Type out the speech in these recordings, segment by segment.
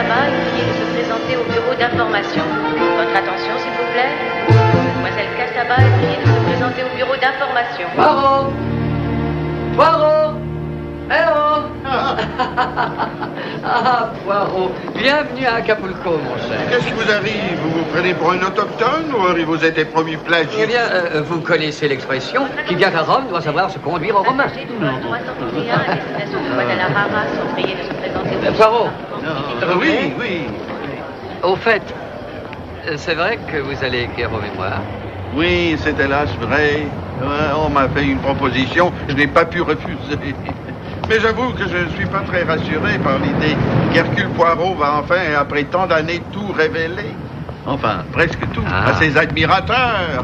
Cassaba est priée de se présenter au bureau d'information. Votre attention, s'il vous plaît. Mademoiselle Cassaba est priée de se présenter au bureau d'information. Poirot! Poirot! Hello! Ah, Poirot, bienvenue à Acapulco, mon cher. Qu'est-ce qui vous arrive? Vous vous prenez pour un autochtone ou vous êtes des premiers plagiaires? Eh bien, vous connaissez l'expression qui vient à Rome doit savoir se conduire en romain. Passagers du vol 331 à destination de Guadalajara sont priés de se présenter au bureau Poirot. d'information. Oui. Au fait, c'est vrai que vous allez écrire vos mémoires? Oui, c'est hélas vrai. On m'a fait une proposition, je n'ai pas pu refuser. Mais j'avoue que je ne suis pas très rassuré par l'idée qu'Hercule Poirot va enfin, après tant d'années, tout révéler. Enfin, presque tout, à ses admirateurs.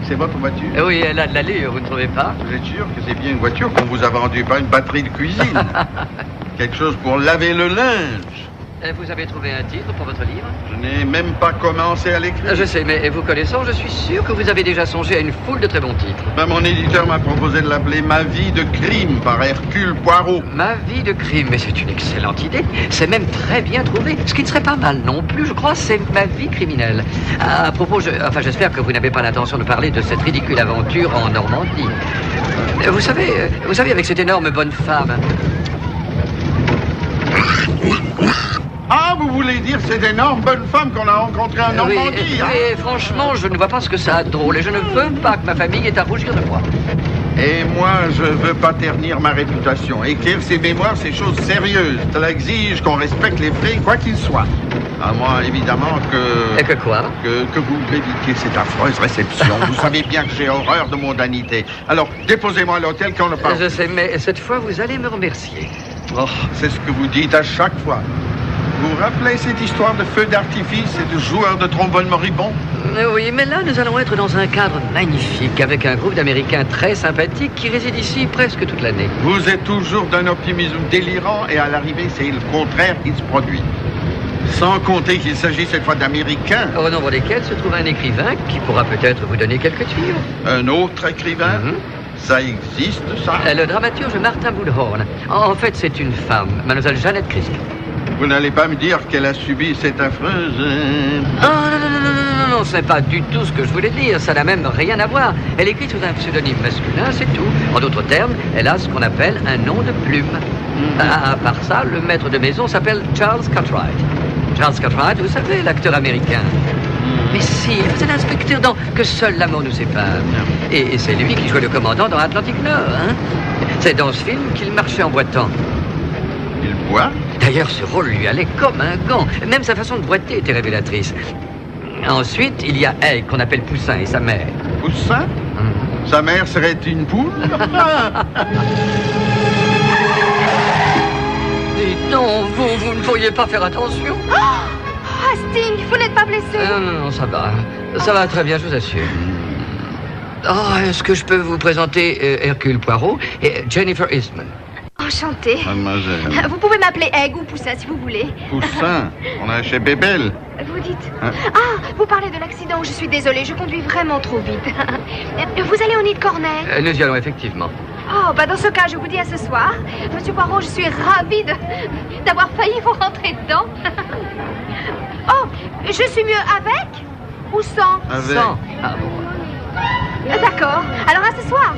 C'est votre voiture? Oui, elle a de l'allure, vous ne trouvez pas? Vous êtes sûr que c'est bien une voiture qu'on vous a vendue, pas une batterie de cuisine? Quelque chose pour laver le linge. Vous avez trouvé un titre pour votre livre? Je n'ai même pas commencé à l'écrire. Je sais, mais vous connaissant, je suis sûr que vous avez déjà songé à une foule de très bons titres. Mon éditeur m'a proposé de l'appeler Ma vie de crime par Hercule Poirot. Ma vie de crime, mais c'est une excellente idée. C'est même très bien trouvé. Ce qui ne serait pas mal non plus, je crois, c'est Ma vie criminelle. À propos, j'espère que vous n'avez pas l'intention de parler de cette ridicule aventure en Normandie. Vous savez, avec cette énorme bonne femme... Ah, vous voulez dire cette énorme bonne femme qu'on a rencontrée en Normandie? Oui, franchement, je ne vois pas ce que ça a de drôle et je ne veux pas que ma famille ait à rougir de moi. Et moi, je veux pas ternir ma réputation. Écrire ses mémoires, c'est chose sérieuse. Cela exige qu'on respecte les faits, quoi qu'ils soient. À moi, évidemment, que... Et que quoi? Que vous évitiez cette affreuse réception. Vous savez bien que j'ai horreur de mondanité. Alors, déposez-moi à l'hôtel quand on ne parle. Je sais, mais cette fois, vous allez me remercier. Oh, c'est ce que vous dites à chaque fois. Vous vous rappelez cette histoire de feu d'artifice et de joueurs de trombone moribond? Oui, mais là, nous allons être dans un cadre magnifique avec un groupe d'Américains très sympathiques qui résident ici presque toute l'année. Vous êtes toujours d'un optimisme délirant et à l'arrivée, c'est le contraire qui se produit. Sans compter qu'il s'agit cette fois d'Américains. Au nombre desquels se trouve un écrivain qui pourra peut-être vous donner quelques tuyaux. Un autre écrivain? Ça existe, ça? Le dramaturge Martin Bullhorn. En fait, c'est une femme, mademoiselle Jeannette Christie. Vous n'allez pas me dire qu'elle a subi cette affreuse... Non, ce n'est pas du tout ce que je voulais dire. Ça n'a même rien à voir. Elle écrit sous un pseudonyme masculin, c'est tout. En d'autres termes, elle a ce qu'on appelle un nom de plume. À part ça, le maître de maison s'appelle Charles Cartwright. Charles Cartwright, vous savez, l'acteur américain. Mais si, c'est l'inspecteur dans Que seul l'amour nous sépare. Et c'est lui qui jouait le commandant dans Atlantique Nord. Hein. C'est dans ce film qu'il marchait en boitant. Il boit? D'ailleurs, ce rôle lui allait comme un gant. Même sa façon de boiter était révélatrice. Ensuite, il y a elle, qu'on appelle Poussin, et sa mère. Poussin? Sa mère serait une poule? Dites donc, vous ne pourriez pas faire attention? Hastings, vous n'êtes pas blessé? Non, ça va. Ça va très bien, je vous assure. Oh, est-ce que je peux vous présenter Hercule Poirot et Jennifer Eastman? Enchantée. Mademoiselle. Vous pouvez m'appeler Egg ou Poussin si vous voulez. Poussin? On a chez Bébel. Vous dites? Hein? Ah, vous parlez de l'accident. Je suis désolée, je conduis vraiment trop vite. Vous allez au nid de Corneille? Nous y allons effectivement. Oh, dans ce cas, je vous dis à ce soir. Monsieur Poirot, je suis ravie d'avoir failli vous rentrer dedans. Oh, je suis mieux avec ou sans? Avec. Sans. Ah bon. D'accord. Alors à ce soir.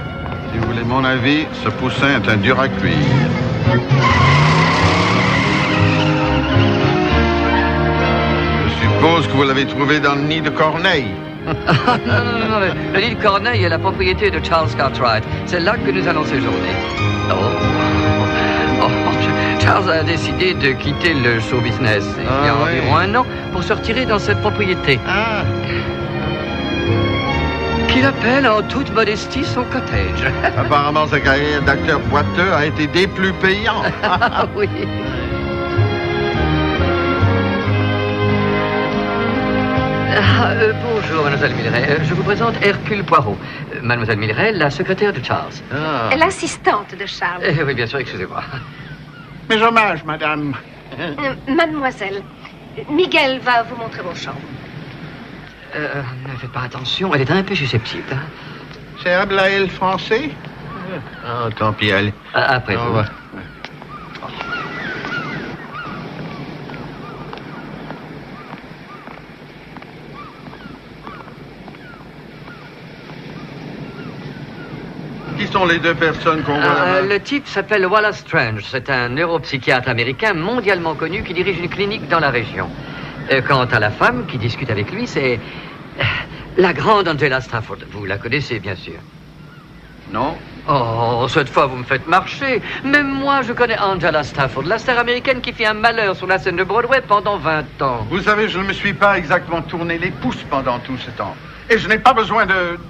Si vous voulez mon avis, ce Poussin est un dur à cuire. Je suppose que vous l'avez trouvé dans le nid de Corneille. non, le nid de Corneille est la propriété de Charles Cartwright. C'est là que nous allons séjourner. Charles a décidé de quitter le show business il y a environ un an pour se retirer dans cette propriété. Qu'il appelle en toute modestie son cottage. Apparemment, sa carrière d'acteur boiteux a été des plus payantes. Ah oui. Bonjour, mademoiselle Milleray. Je vous présente Hercule Poirot. Mademoiselle Milleray, la secrétaire de Charles. L'assistante de Charles. Oui, bien sûr, excusez-moi. Mes hommages, madame. Mademoiselle, Miguel va vous montrer vos chambres. Ne faites pas attention, elle est un peu susceptible. Hein. C'est habla le français? Tant pis, allez. Après vous. sont les deux personnes qu'on voit là-bas? Le type s'appelle Wallace Strange. C'est un neuropsychiatre américain mondialement connu qui dirige une clinique dans la région. Quant à la femme qui discute avec lui, c'est la grande Angela Stafford. Vous la connaissez, bien sûr. Non? Oh, cette fois, vous me faites marcher. Même moi, je connais Angela Stafford, la star américaine qui fit un malheur sur la scène de Broadway pendant 20 ans. Vous savez, je ne me suis pas exactement tourné les pouces pendant tout ce temps. Et je n'ai pas besoin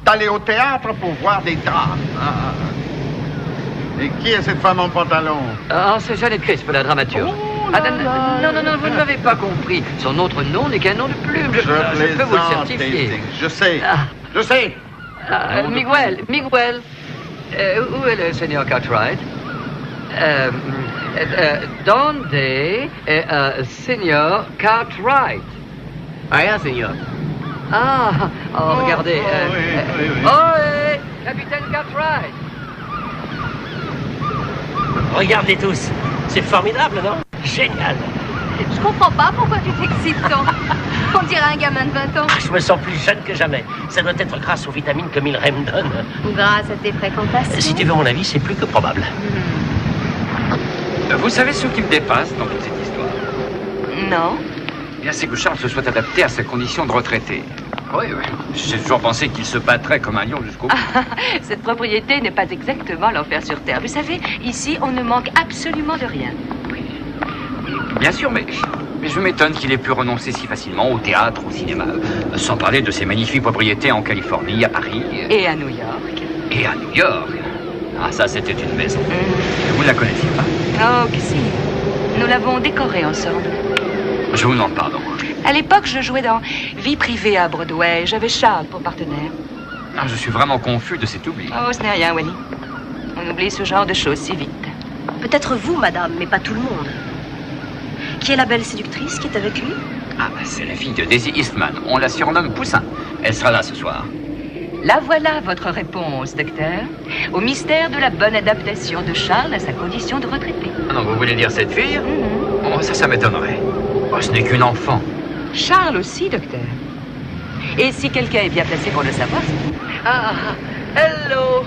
d'aller au théâtre pour voir des drames. Et qui est cette femme en pantalon? Ah, c'est Jeannette Crisp, la dramaturge. Non, vous ne m'avez pas compris. Son autre nom n'est qu'un nom de plume. Je peux vous le certifier. Je sais. Je sais. Miguel. Où est le seigneur Cartwright? Donde seigneur Cartwright? Rien, seigneur. Regardez. Oui. Capitaine Cartwright. Regardez tous. C'est formidable, non? Génial. Je comprends pas pourquoi tu t'excites tant. On dirait un gamin de 20 ans. Je me sens plus jeune que jamais. Ça doit être grâce aux vitamines que Milray me donne. Ou grâce à tes fréquentations. Si tu veux mon avis, c'est plus que probable. Vous savez ce qui me dépasse dans toute cette histoire? Non. Eh bien, c'est que Charles se soit adapté à sa condition de retraité. Oui. J'ai toujours pensé qu'il se battrait comme un lion jusqu'au bout. Cette propriété n'est pas exactement l'enfer sur terre. Vous savez, ici, on ne manque absolument de rien. Bien sûr, mais je m'étonne qu'il ait pu renoncer si facilement au théâtre, au cinéma, sans parler de ses magnifiques propriétés en Californie, à Paris. Et à New York. Et à New York. Ah, ça, c'était une maison. Vous ne la connaissiez pas? Oh, que si. Nous l'avons décorée ensemble. Je vous demande pardon. À l'époque, je jouais dans Vie privée à Broadway. J'avais Charles pour partenaire. Ah, je suis vraiment confus de cet oubli. Oh, ce n'est rien, Wally. On oublie ce genre de choses si vite. Peut-être vous, madame, mais pas tout le monde. Qui est la belle séductrice qui est avec lui? Ah, c'est la fille de Daisy Eastman. On la surnomme Poussin. Elle sera là ce soir. Là voilà votre réponse, docteur, au mystère de la bonne adaptation de Charles à sa condition de retraité. Ah non, vous voulez dire cette fille? Oh, ça m'étonnerait. Oh, ce n'est qu'une enfant. Charles aussi, docteur. Et si quelqu'un est bien placé pour le savoir, Hello.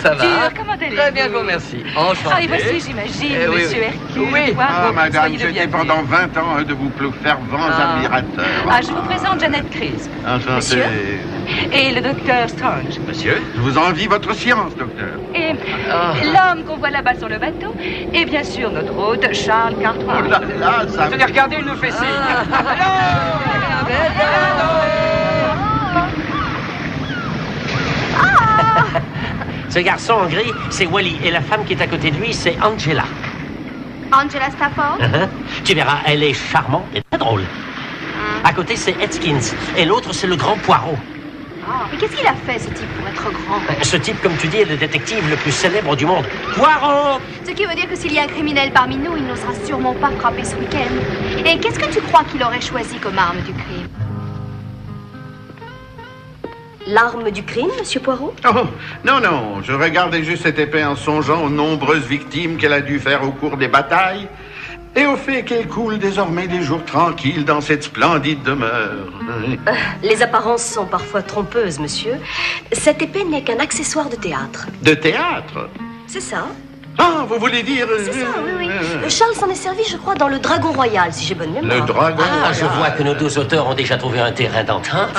Ça va? Comment allez-vous? Très bien, je vous remercie. Enchanté. Et voici, j'imagine, Oui. monsieur Hercule. Oui. Poirot, Madame, soyez le j'étais bienvenu. pendant 20 ans un de vos plus fervents admirateurs. Je vous présente Jeannette Crisp. Enchanté. Monsieur. Et le docteur Strange. Monsieur? Je vous envie votre science, docteur. Et l'homme qu'on voit là-bas sur le bateau. Et bien sûr, notre hôte, Charles Cartwright. Oh là là, ça... Tenez, regardez, il nous fait signe. Ce garçon en gris, c'est Wally. Et la femme qui est à côté de lui, c'est Angela. Angela Stafford? Tu verras, elle est charmante et très drôle. À côté, c'est Atkins. Et l'autre, c'est le grand Poirot. Et qu'est-ce qu'il a fait, ce type, pour être grand? Ce type, comme tu dis, est le détective le plus célèbre du monde. Poirot! Ce qui veut dire que s'il y a un criminel parmi nous, il n'osera sûrement pas frapper ce week-end. Et qu'est-ce que tu crois qu'il aurait choisi comme arme du crime? L'arme du crime, monsieur Poirot? Oh, non, je regardais juste cette épée en songeant aux nombreuses victimes qu'elle a dû faire au cours des batailles et au fait qu'elle coule désormais des jours tranquilles dans cette splendide demeure. Les apparences sont parfois trompeuses, monsieur. Cette épée n'est qu'un accessoire de théâtre. De théâtre? C'est ça? Ah, vous voulez dire... C'est ça, oui. Charles s'en est servi, je crois, dans le Dragon Royal, si j'ai bonne mémoire. Le dragon... Je vois que nos deux auteurs ont déjà trouvé un terrain d'entente.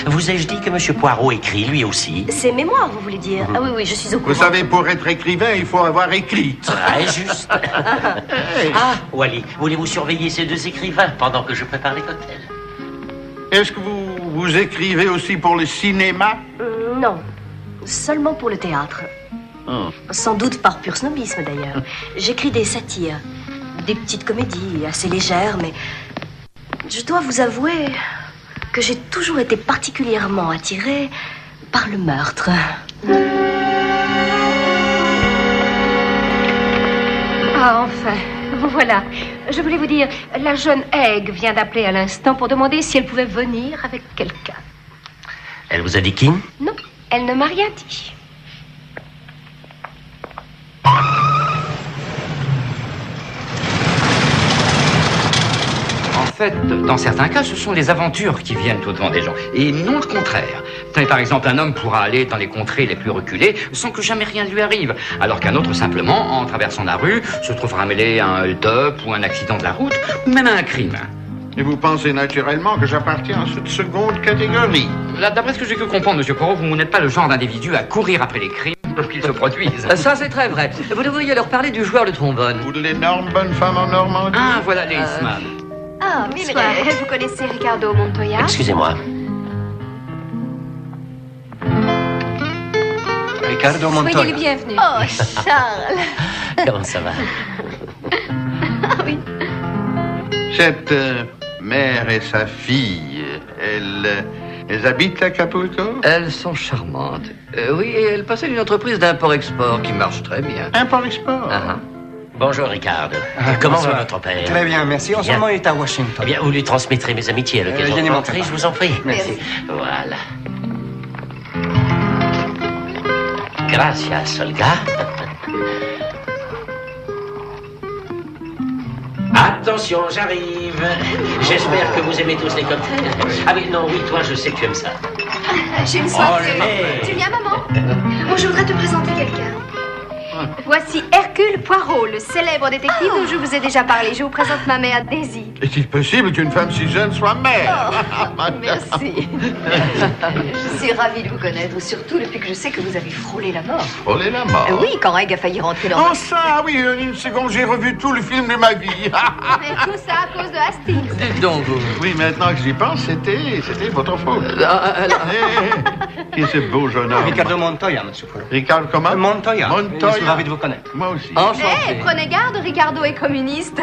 Vous ai-je dit que monsieur Poirot écrit lui aussi? C'est mémoire, vous voulez dire? Ah oui, je suis au courant. Vous savez, pour être écrivain, il faut avoir écrit. Très juste. Wally, voulez-vous surveiller ces deux écrivains pendant que je prépare les cocktails? Est-ce que vous écrivez aussi pour le cinéma? Non, seulement pour le théâtre. Sans doute par pur snobisme, d'ailleurs. J'écris des satires, des petites comédies assez légères, mais je dois vous avouer que j'ai toujours été particulièrement attirée par le meurtre. Enfin, vous voilà. Je voulais vous dire, la jeune Egg vient d'appeler à l'instant pour demander si elle pouvait venir avec quelqu'un. Elle vous a dit qui? Non, elle ne m'a rien dit. En fait, dans certains cas, ce sont les aventures qui viennent au-devant des gens, et non le contraire. Tenez, par exemple, un homme pourra aller dans les contrées les plus reculées sans que jamais rien ne lui arrive, alors qu'un autre, simplement, en traversant la rue, se trouvera mêlé à un hold-up ou un accident de la route, ou même à un crime. Et vous pensez naturellement que j'appartiens à cette seconde catégorie? Là, d'après ce que j'ai pu comprendre, Monsieur Poirot, vous n'êtes pas le genre d'individu à courir après les crimes lorsqu'ils se produisent. Ça, c'est très vrai. Vous devriez leur parler du joueur de trombone. Ou de l'énorme bonne femme en Normandie. Ah, voilà l'Aceman. Ah, bonsoir. Vous connaissez Ricardo Montoya? Excusez-moi. Ricardo Montoya. Soyez les bienvenus. Oh, Charles. Comment ça va? Ah oui. Cette mère et sa fille, elles habitent à Acapulco? Elles sont charmantes. Oui, et elles possèdent une entreprise d'import-export qui marche très bien. Import-export? Bonjour, Ricardo. Comment va votre père? Très bien, merci. En ce moment, il est à Washington. Eh bien, vous lui transmettrez mes amitiés à l'occasion de rentrer, je vous en prie. Merci. Voilà. Gracias, Olga. Attention, j'arrive. J'espère que vous aimez tous les cocktails. Ah oui, non, oui, toi, je sais que tu aimes ça. J'ai une soirée. Olé. Tu viens, maman? Bon, je voudrais te présenter quelqu'un. Voici Hercule Poirot, le célèbre détective dont je vous ai déjà parlé. Je vous présente ma mère, Daisy. Est-il possible qu'une femme si jeune soit mère? Merci. Je suis ravie de vous connaître, surtout depuis que je sais que vous avez frôlé la mort. Frôlé la mort? Oui, quand Reg a failli rentrer dans... Oh ça, oui, une seconde, j'ai revu tout le film de ma vie. Mais tout ça à cause de Hastings. Dites donc, vous. Oui, maintenant que j'y pense, c'était votre faute. Qui est ce beau jeune homme? Ricardo Montoya, monsieur Poirot. Ricardo comment? Montoya. Montoya. Je suis ravi de vous connaître. Moi aussi. Eh, prenez garde, Ricardo est communiste.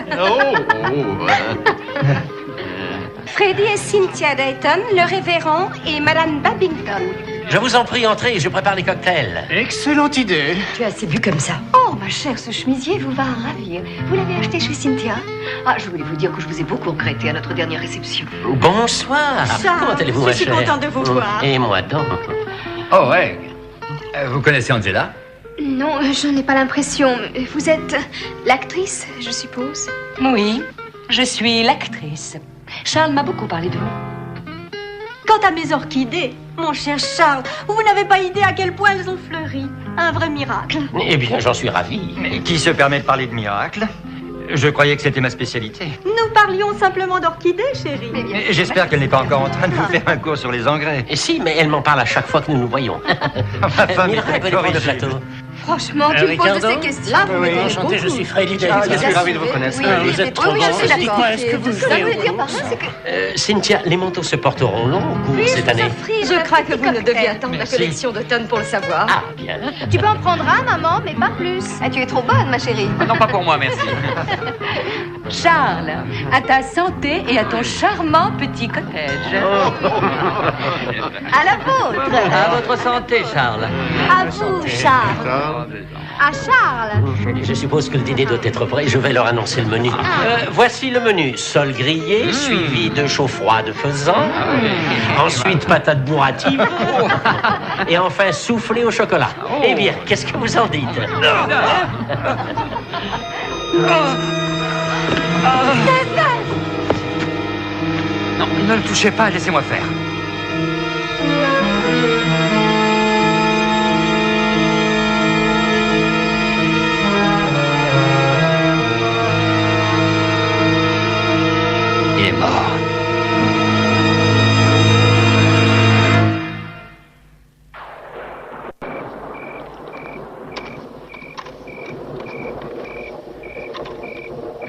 Freddy et Cynthia Dayton, le révérend et Madame Babington. Je vous en prie, entrez, je prépare les cocktails. Excellente idée. Tu es assez bu comme ça. Oh, ma chère, ce chemisier vous va ravir. Vous l'avez acheté chez Cynthia? Ah, je voulais vous dire que je vous ai beaucoup regretté à notre dernière réception. Bonsoir. Comment allez-vous, ma chère? Je suis contente de vous voir. Et moi donc. Oh, ouais. Vous connaissez Angela? Non, je n'ai pas l'impression. Vous êtes l'actrice, je suppose? Oui, je suis l'actrice. Charles m'a beaucoup parlé de vous. Quant à mes orchidées, mon cher Charles, vous n'avez pas idée à quel point elles ont fleuri. Un vrai miracle. Eh bien, j'en suis ravi. Mais qui se permet de parler de miracle? Je croyais que c'était ma spécialité. Nous parlions simplement d'orchidées, chérie. J'espère qu'elle n'est pas encore en train de vous faire un cours sur les engrais. Et si, mais elle m'en parle à chaque fois que nous nous voyons. Miracle, venez prendre le plateau. Franchement, tu me poses de ces questions. Là, vous m'aidez Enchanté, je suis Freddy Je Davis. suis ravi de vous connaître. Vous êtes trop oui, bon. je suis d'accord. Dites-moi, est-ce que vous Ce que je voulais dire par là, c'est que... Cynthia, les manteaux se porteront long ou court cette année? Je crains que vous ne deviez attendre la Merci. collection d'automne pour le savoir. Ah, bien. Tu peux en prendre un, maman, mais pas plus. Ah, tu es trop bonne, ma chérie. Non, pas pour moi, merci. Charles, à ta santé et à ton charmant petit cottage. À la vôtre. À votre santé, Charles. À vous, Charles. À Charles. Je suppose que le dîner doit être prêt. Je vais leur annoncer le menu. Voici le menu. Sol grillé, suivi de chaud froid de faisan. Ensuite, patates bourratives. Et enfin, soufflé au chocolat. Eh bien, qu'est-ce que vous en dites? Non, ne le touchez pas, laissez-moi faire. Il est mort.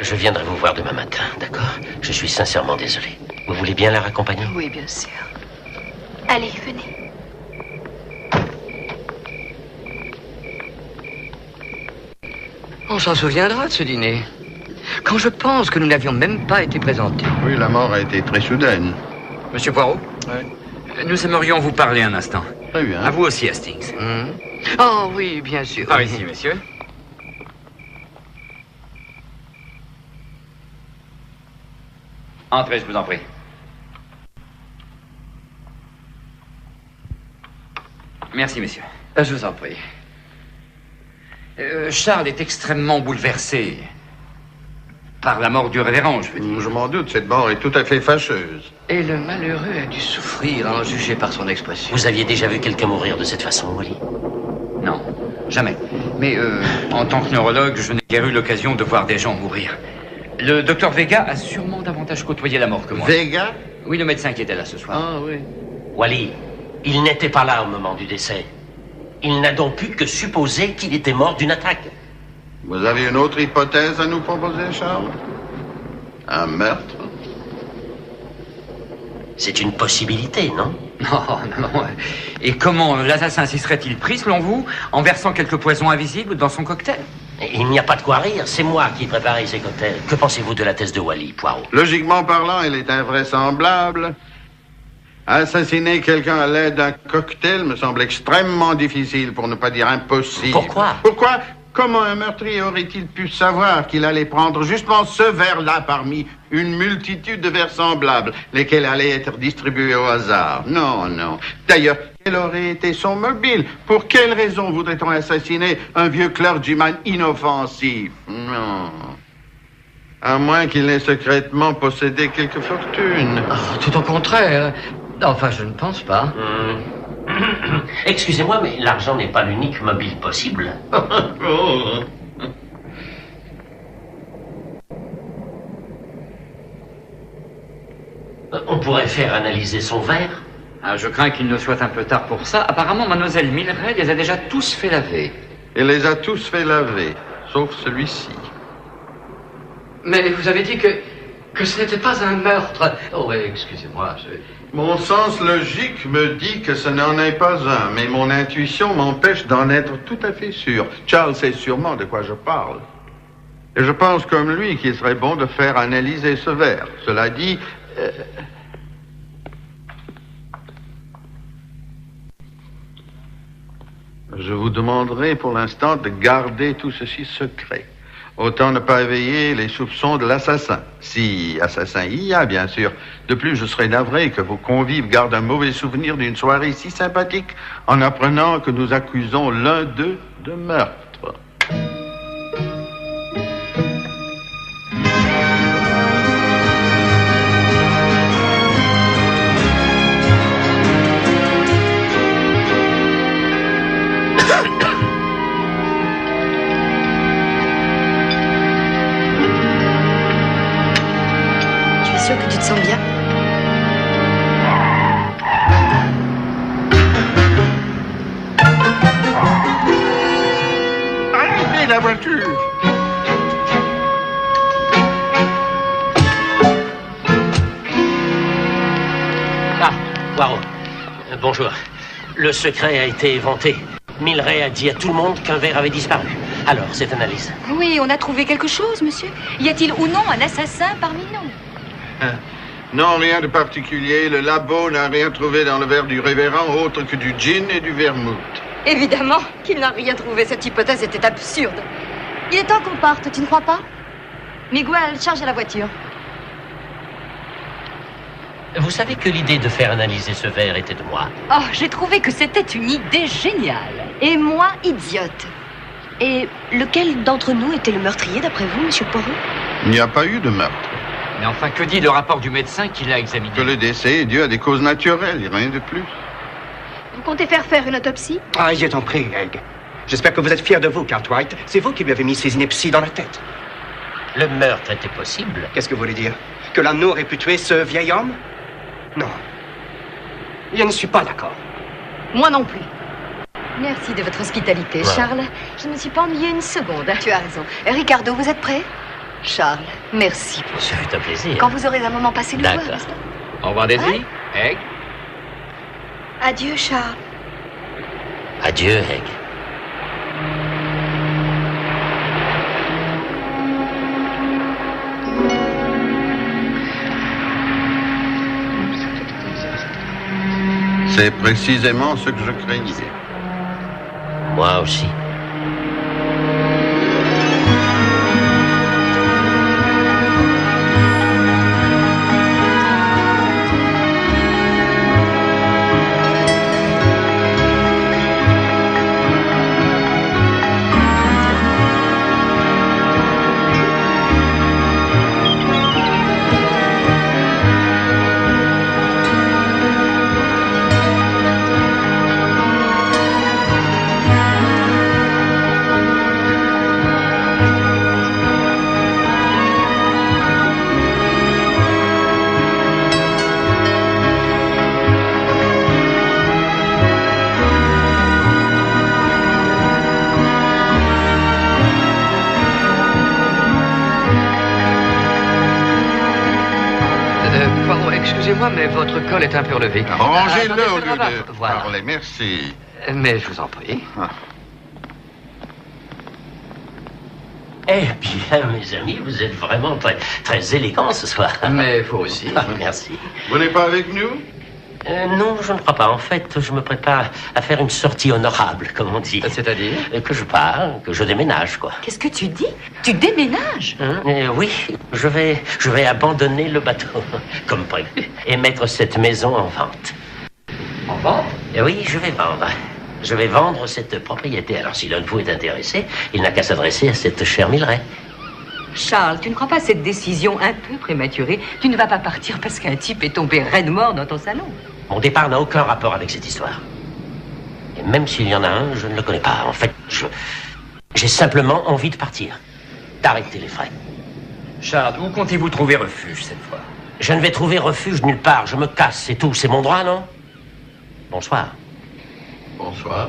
Je viendrai vous voir demain matin, d'accord? Je suis sincèrement désolé. Vous voulez bien la raccompagner? Oui, bien sûr. Allez, venez. On s'en souviendra de ce dîner. Quand je pense que nous n'avions même pas été présentés. Oui, la mort a été très soudaine. Monsieur Poirot? Nous aimerions vous parler un instant. Très bien. À vous aussi, Hastings. Oh oui, bien sûr. Par ici, messieurs. Entrez, je vous en prie. Merci, messieurs. Je vous en prie. Charles est extrêmement bouleversé. Par la mort du révérend, je veux dire. Je m'en doute, cette mort est tout à fait fâcheuse. Et le malheureux a dû souffrir, à en juger par son expression. Vous aviez déjà vu quelqu'un mourir de cette façon, Wally? Non, jamais. Mais en tant que neurologue, je n'ai guère eu l'occasion de voir des gens mourir. Le docteur Vega a sûrement davantage côtoyé la mort que moi. Vega? Oui, le médecin qui était là ce soir. Ah oui. Wally, il n'était pas là au moment du décès. Il n'a donc pu que supposer qu'il était mort d'une attaque. Vous avez une autre hypothèse à nous proposer, Charles? Un meurtre? C'est une possibilité, non? Non. Et comment l'assassin s'y serait-il pris, selon vous, en versant quelques poisons invisibles dans son cocktail? Il n'y a pas de quoi rire, c'est moi qui ai préparé ces cocktails. Que pensez-vous de la thèse de Wally, Poirot? Logiquement parlant, elle est invraisemblable. Assassiner quelqu'un à l'aide d'un cocktail me semble extrêmement difficile, pour ne pas dire impossible. Pourquoi? Pourquoi? Comment un meurtrier aurait-il pu savoir qu'il allait prendre justement ce verre-là parmi une multitude de verres semblables, lesquels allaient être distribués au hasard? Non. D'ailleurs, quel aurait été son mobile? Pour quelle raison voudrait-on assassiner un vieux clergyman inoffensif? Non. À moins qu'il n'ait secrètement possédé quelque fortune. Oh, tout au contraire. Enfin, je ne pense pas. Excusez-moi, mais l'argent n'est pas l'unique mobile possible. On pourrait faire analyser son verre. Ah, je crains qu'il ne soit un peu tard pour ça. Apparemment, mademoiselle Milred les a déjà tous fait laver. Elle les a tous fait laver, sauf celui-ci. Mais vous avez dit que ce n'était pas un meurtre. Oh, oui, excusez-moi. Mon sens logique me dit que ce n'en est pas un, mais mon intuition m'empêche d'en être tout à fait sûr. Charles sait sûrement de quoi je parle. Et je pense comme lui qu'il serait bon de faire analyser ce verre. Cela dit... je vous demanderai pour l'instant de garder tout ceci secret. Autant ne pas éveiller les soupçons de l'assassin. Si assassin il y a, bien sûr. De plus, je serais navré que vos convives gardent un mauvais souvenir d'une soirée si sympathique en apprenant que nous accusons l'un d'eux de meurtre. Que tu te sens bien? Arrêtez la voiture! Ah, Poirot. Bonjour. Le secret a été éventé. Milred a dit à tout le monde qu'un verre avait disparu. Alors, cette analyse. Oui, on a trouvé quelque chose, monsieur. Y a-t-il ou non un assassin parmi nous? Non, rien de particulier. Le labo n'a rien trouvé dans le verre du révérend autre que du gin et du vermouth. Évidemment qu'il n'a rien trouvé. Cette hypothèse était absurde. Il est temps qu'on parte, tu ne crois pas? Miguel, chargez la voiture. Vous savez que l'idée de faire analyser ce verre était de moi. Oh, j'ai trouvé que c'était une idée géniale. Et moi, idiote. Et lequel d'entre nous était le meurtrier, d'après vous, monsieur Poirot? Il n'y a pas eu de meurtre. Mais enfin, que dit le rapport du médecin qui l'a examiné? Que le décès est dû à des causes naturelles, rien de plus. Vous comptez faire une autopsie? Ah, je t'en prie, Egg. J'espère que vous êtes fier de vous, Cartwright. C'est vous qui lui avez mis ces inepties dans la tête. Le meurtre était possible. Qu'est-ce que vous voulez dire? Que l'un de nous aurait pu tuer ce vieil homme? Non. Je ne suis pas d'accord. Moi non plus. Merci de votre hospitalité, Ouais. Charles. Je ne me suis pas ennuyée une seconde. Tu as raison. Ricardo, vous êtes prêt? Charles, merci pour Ça fut un plaisir. Quand vous aurez un moment passé le voir, D'accord. n'est-ce pas? Au revoir, Daisy. Egg. Adieu, Charles. Adieu, Egg. C'est précisément ce que je craignais. Moi aussi. Excusez-moi, mais votre col est un peu relevé. Rangez-le Attendez, au je lieu rabat. de Voilà. parler, merci. Mais je vous en prie. Eh bien, mes amis, vous êtes vraiment très, très élégants ce soir. Mais vous aussi. Ah, merci. Vous n'êtes pas avec nous? Non, je ne crois pas. En fait, je me prépare à faire une sortie honorable, comme on dit. C'est-à-dire? Que je pars, que je déménage, quoi. Qu'est-ce que tu dis? Tu déménages? Oui, je vais abandonner le bateau, comme prévu, et mettre cette maison en vente. En vente? Oui, je vais vendre. Je vais vendre cette propriété. Alors, si l'un de vous est intéressé, il n'a qu'à s'adresser à cette chère Milleray. Charles, tu ne crois pas à cette décision un peu prématurée? Tu ne vas pas partir parce qu'un type est tombé raide mort dans ton salon. Mon départ n'a aucun rapport avec cette histoire. Et même s'il y en a un, je ne le connais pas. En fait, j'ai simplement envie de partir. D'arrêter les frais. Charles, où comptez-vous trouver refuge cette fois? Je ne vais trouver refuge nulle part. Je me casse, c'est tout. C'est mon droit, non? Bonsoir. Bonsoir.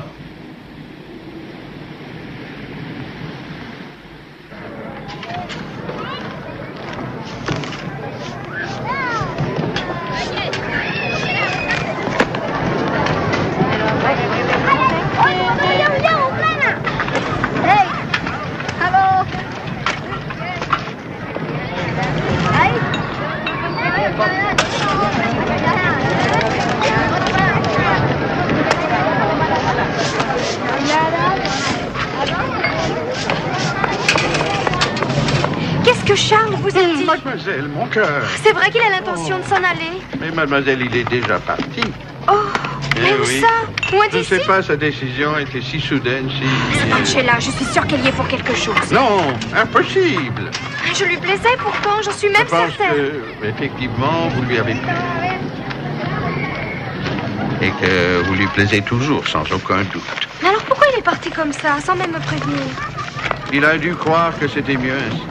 Qu'est-ce que Charles vous a dit? Mademoiselle, mon cœur. C'est vrai qu'il a l'intention de s'en aller? Mais mademoiselle, il est déjà parti. Oh, Eh mais où oui. ça? Loin Je ne d'ici? sais pas, sa décision était si soudaine, si... Angela, je suis sûre qu'elle y est pour quelque chose. Non, impossible. Je lui plaisais pourtant, j'en suis même Je pense certaine. que, effectivement, vous lui avez plu. Et que vous lui plaisez toujours, sans aucun doute. Mais alors pourquoi il est parti comme ça, sans même me prévenir? Il a dû croire que c'était mieux ainsi.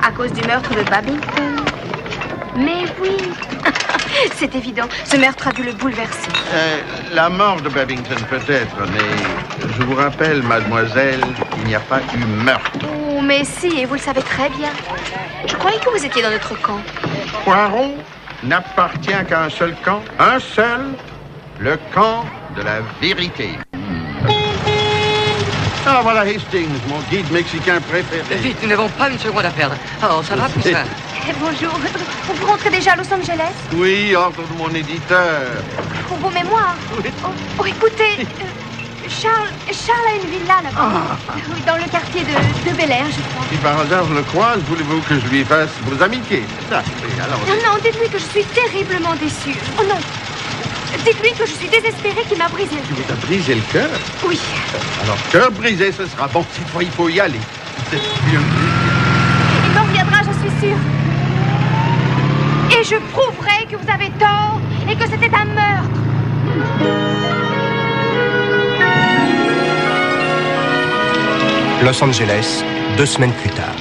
À cause du meurtre de Babington. Mais oui, c'est évident. Ce meurtre a dû le bouleverser. La mort de Babington peut-être, mais je vous rappelle, mademoiselle, qu'il n'y a pas eu meurtre. Oh, mais si, et vous le savez très bien. Je croyais que vous étiez dans notre camp. Poirot n'appartient qu'à un seul camp, un seul, le camp de la vérité. Ah, voilà Hastings, mon guide mexicain préféré. Vite, nous n'avons pas une seconde à perdre. Oh, ça va, Poussin? Bonjour. Vous rentrez déjà à Los Angeles? Oui, ordre de mon éditeur. Pour vos mémoires? Oh, écoutez, Charles a une villa là-bas. Oui, dans le quartier de Bel Air, je crois. Si par hasard je le croise, voulez-vous que je lui fasse vos amitiés? C'est ça. Oui, alors... Non, dites-lui que je suis terriblement déçue. Oh non. Dites-lui que je suis désespérée qu'il m'a brisé le Tu cœur. vous as brisé le cœur? Oui. Alors, cœur brisé, ce sera bon. Cette fois, il faut y aller. C'est bien. Il m'en reviendra, j'en suis sûre. Et je prouverai que vous avez tort et que c'était un meurtre. Los Angeles, 2 semaines plus tard.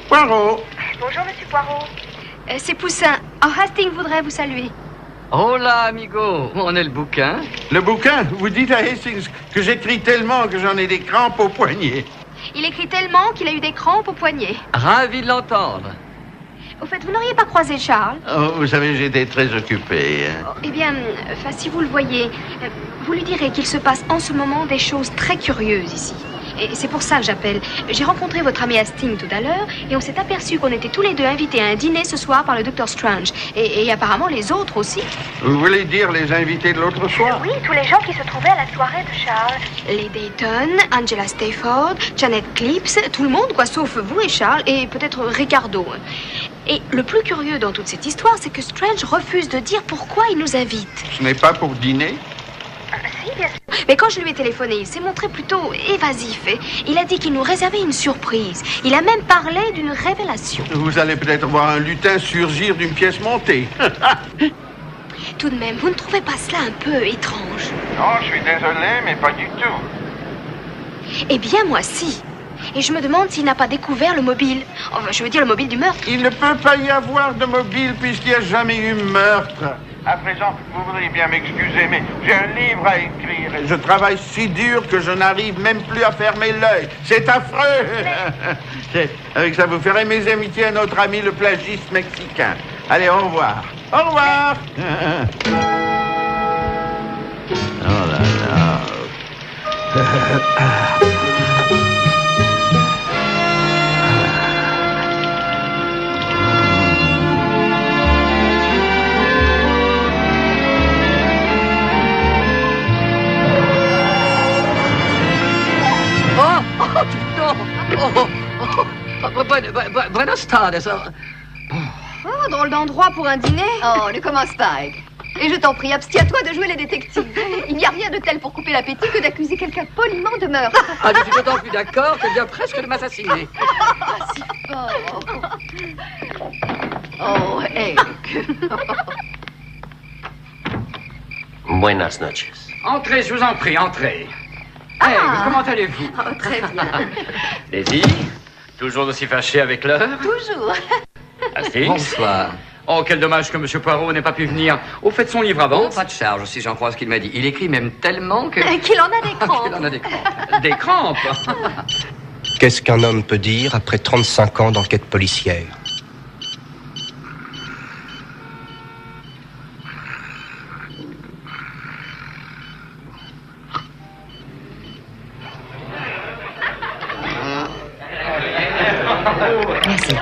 Poirot. Bonjour, monsieur Poirot. C'est Poussin. Hastings voudrait vous saluer. Oh là, amigo, on est le bouquin. Le bouquin, vous dites à Hastings que j'écris tellement que j'en ai des crampes au poignet. Il écrit tellement qu'il a eu des crampes au poignet. Ravi de l'entendre. Au fait, vous n'auriez pas croisé Charles? Oh, vous savez, j'étais très occupé. Eh bien, si vous le voyez, vous lui direz qu'il se passe en ce moment des choses très curieuses ici. Et c'est pour ça que j'appelle. J'ai rencontré votre ami Hastings tout à l'heure et on s'est aperçu qu'on était tous les deux invités à un dîner ce soir par le Dr. Strange. Et apparemment les autres aussi. Vous voulez dire les invités de l'autre soir? Oui, tous les gens qui se trouvaient à la soirée de Charles. Les Dayton, Angela Stafford, Janet Clips, tout le monde, quoi, sauf vous et Charles, et peut-être Ricardo. Et le plus curieux dans toute cette histoire, c'est que Strange refuse de dire pourquoi il nous invite. Ce n'est pas pour dîner? Si, bien sûr. Mais quand je lui ai téléphoné, il s'est montré plutôt évasif. Il a dit qu'il nous réservait une surprise. Il a même parlé d'une révélation. Vous allez peut-être voir un lutin surgir d'une pièce montée. Tout de même, vous ne trouvez pas cela un peu étrange? Non, je suis désolé, mais pas du tout. Eh bien, moi, si. Et je me demande s'il n'a pas découvert le mobile. Enfin, je veux dire le mobile du meurtre. Il ne peut pas y avoir de mobile puisqu'il n'y a jamais eu meurtre. À présent, vous voudriez bien m'excuser, mais j'ai un livre à écrire et je travaille si dur que je n'arrive même plus à fermer l'œil. C'est affreux. Avec ça, vous ferez mes amitiés à notre ami le plagiste mexicain. Allez, au revoir. Au revoir. Oh là là. Oh, putain! Buenas tardes. Oh, drôle d'endroit pour un dîner. Oh, ne commence pas, Egg. Et je t'en prie, abstiens-toi de jouer les détectives. Il n'y a rien de tel pour couper l'appétit que d'accuser quelqu'un poliment de meurtre. Ah, je suis d'autant plus d'accord qu'elle vient presque de m'assassiner. Ah, si fort. Oh, Egg. Buenas noches. Entrez, je vous en prie, entrez. Hey, comment allez-vous? Oh, très bien. Lady, toujours aussi fâché avec l'heure? Toujours. Astix? Bonsoir. Oh, quel dommage que M. Poirot n'ait pas pu venir. Au fait de son livre avant. Oh, pas de charge, si j'en crois ce qu'il m'a dit. Il écrit même tellement que... Qu'il en a des crampes. Qu'il en a des crampes. Des crampes? Qu'est-ce qu'un homme peut dire après 35 ans d'enquête policière? Merci.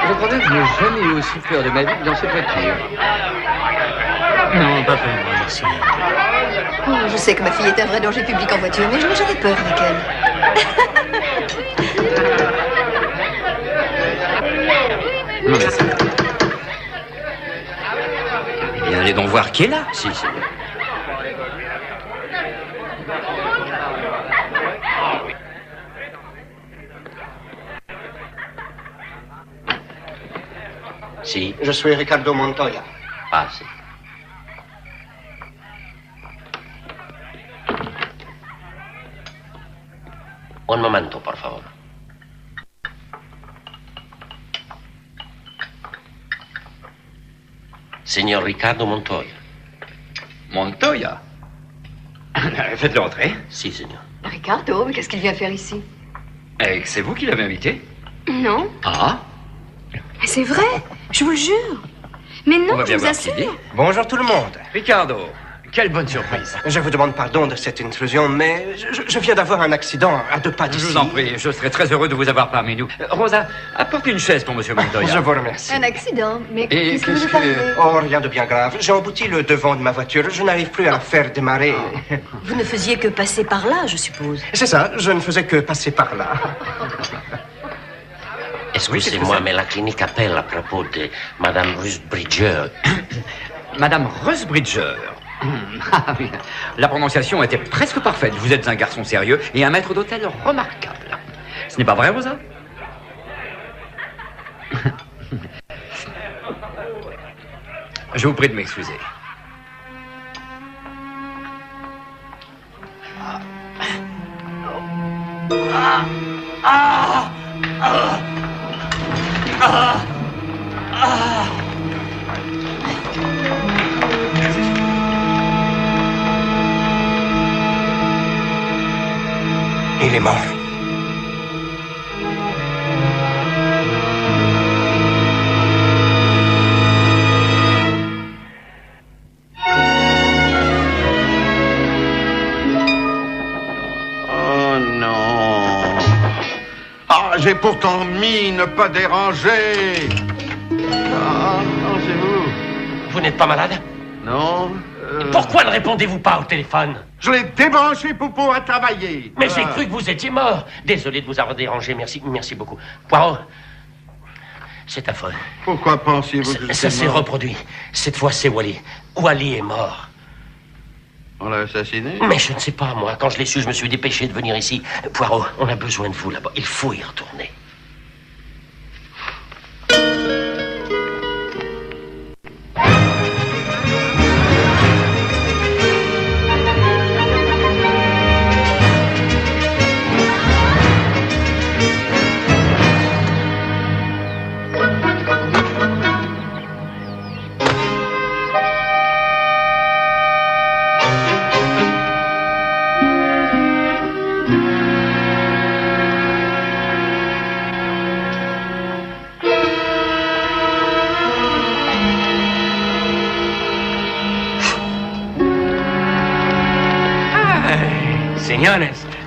Je crois bien que je n'ai jamais eu aussi peur de ma vie que dans cette voiture. Non, pas pour moi, merci. Oh, je sais que ma fille est un vrai danger public en voiture, mais je n'ai jamais peur avec elle. Non, merci. Eh bien, allez donc voir qui est là. Si. Si. Je suis Ricardo Montoya. Ah, si. Un momento, por favor. Signor Ricardo Montoya. Montoya? Faites-le entrer. Si, signor. Ricardo, mais qu'est-ce qu'il vient faire ici? Et c'est vous qui l'avez invité? Non. Ah? C'est vrai, je vous le jure. Mais non, On va je bien vous voir assure. ce qu'il dit. Bonjour tout le monde. Ricardo, quelle bonne surprise. Je vous demande pardon de cette intrusion, mais je viens d'avoir un accident à 2 pas Je d'ici. vous en prie, je serais très heureux de vous avoir parmi nous. Rosa, apporte une chaise pour Monsieur Montoya. Je vous remercie. Un accident, mais Et qu'est-ce qui vous est qu'est-ce arrivé? Oh, rien de bien grave. J'ai embouti le devant de ma voiture. Je n'arrive plus à la faire démarrer. Vous ne faisiez que passer par là, je suppose. C'est ça, je ne faisais que passer par là. Excusez-moi, mais la clinique appelle à propos de Madame Rusbridger. Madame Rusbridger. Ah oui, la prononciation était presque parfaite. Vous êtes un garçon sérieux et un maître d'hôtel remarquable. Ce n'est pas vrai, Rosa? Je vous prie de m'excuser. Il est mort. Oh non. Ah, j'ai pourtant mis ne pas déranger. Ah, non, c'est vous. Vous n'êtes pas malade? Non. Pourquoi ne répondez-vous pas au téléphone? Je l'ai débranché pour pouvoir travailler. Mais j'ai cru que vous étiez mort. Désolé de vous avoir dérangé. Merci beaucoup. Poirot, c'est affreux. Pourquoi pensiez-vous que Ça j'étais s'est mort? reproduit. Cette fois, c'est Wally. Wally est mort. On l'a assassiné? Mais je ne sais pas, moi. Quand je l'ai su, je me suis dépêché de venir ici. Poirot, on a besoin de vous là-bas. Il faut y retourner.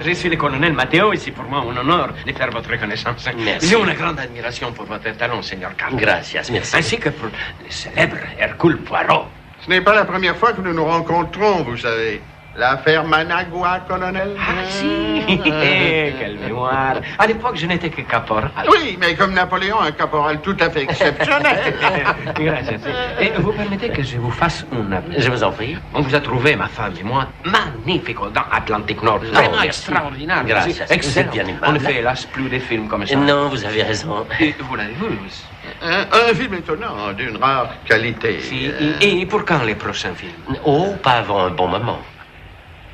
Je suis le colonel Matteo et c'est pour moi un honneur de faire votre connaissance. Merci. J'ai une grande admiration pour votre talent, Seigneur Carlos. Gracias, merci. Ainsi que pour le célèbre Hercule Poirot. Ce n'est pas la première fois que nous nous rencontrons, vous savez. L'affaire Managua, colonel. Ah, si. Quelle mémoire. À l'époque, je n'étais que caporal. Oui, mais comme Napoléon, un caporal tout à fait exceptionnel. Gracias. Et vous permettez que je vous fasse une... Je vous en prie. On vous a trouvé, ma femme et moi, magnifique dans Atlantique Nord. Vraiment extraordinaire. Gracias. Excellent. Vous êtes bien On ne aimable. fait hélas plus des films comme ça. Non, vous avez raison. Et vous l'avez vu. Un film étonnant, d'une rare qualité. Si. Et pour quand les prochains films? Oh, pas avant un bon moment.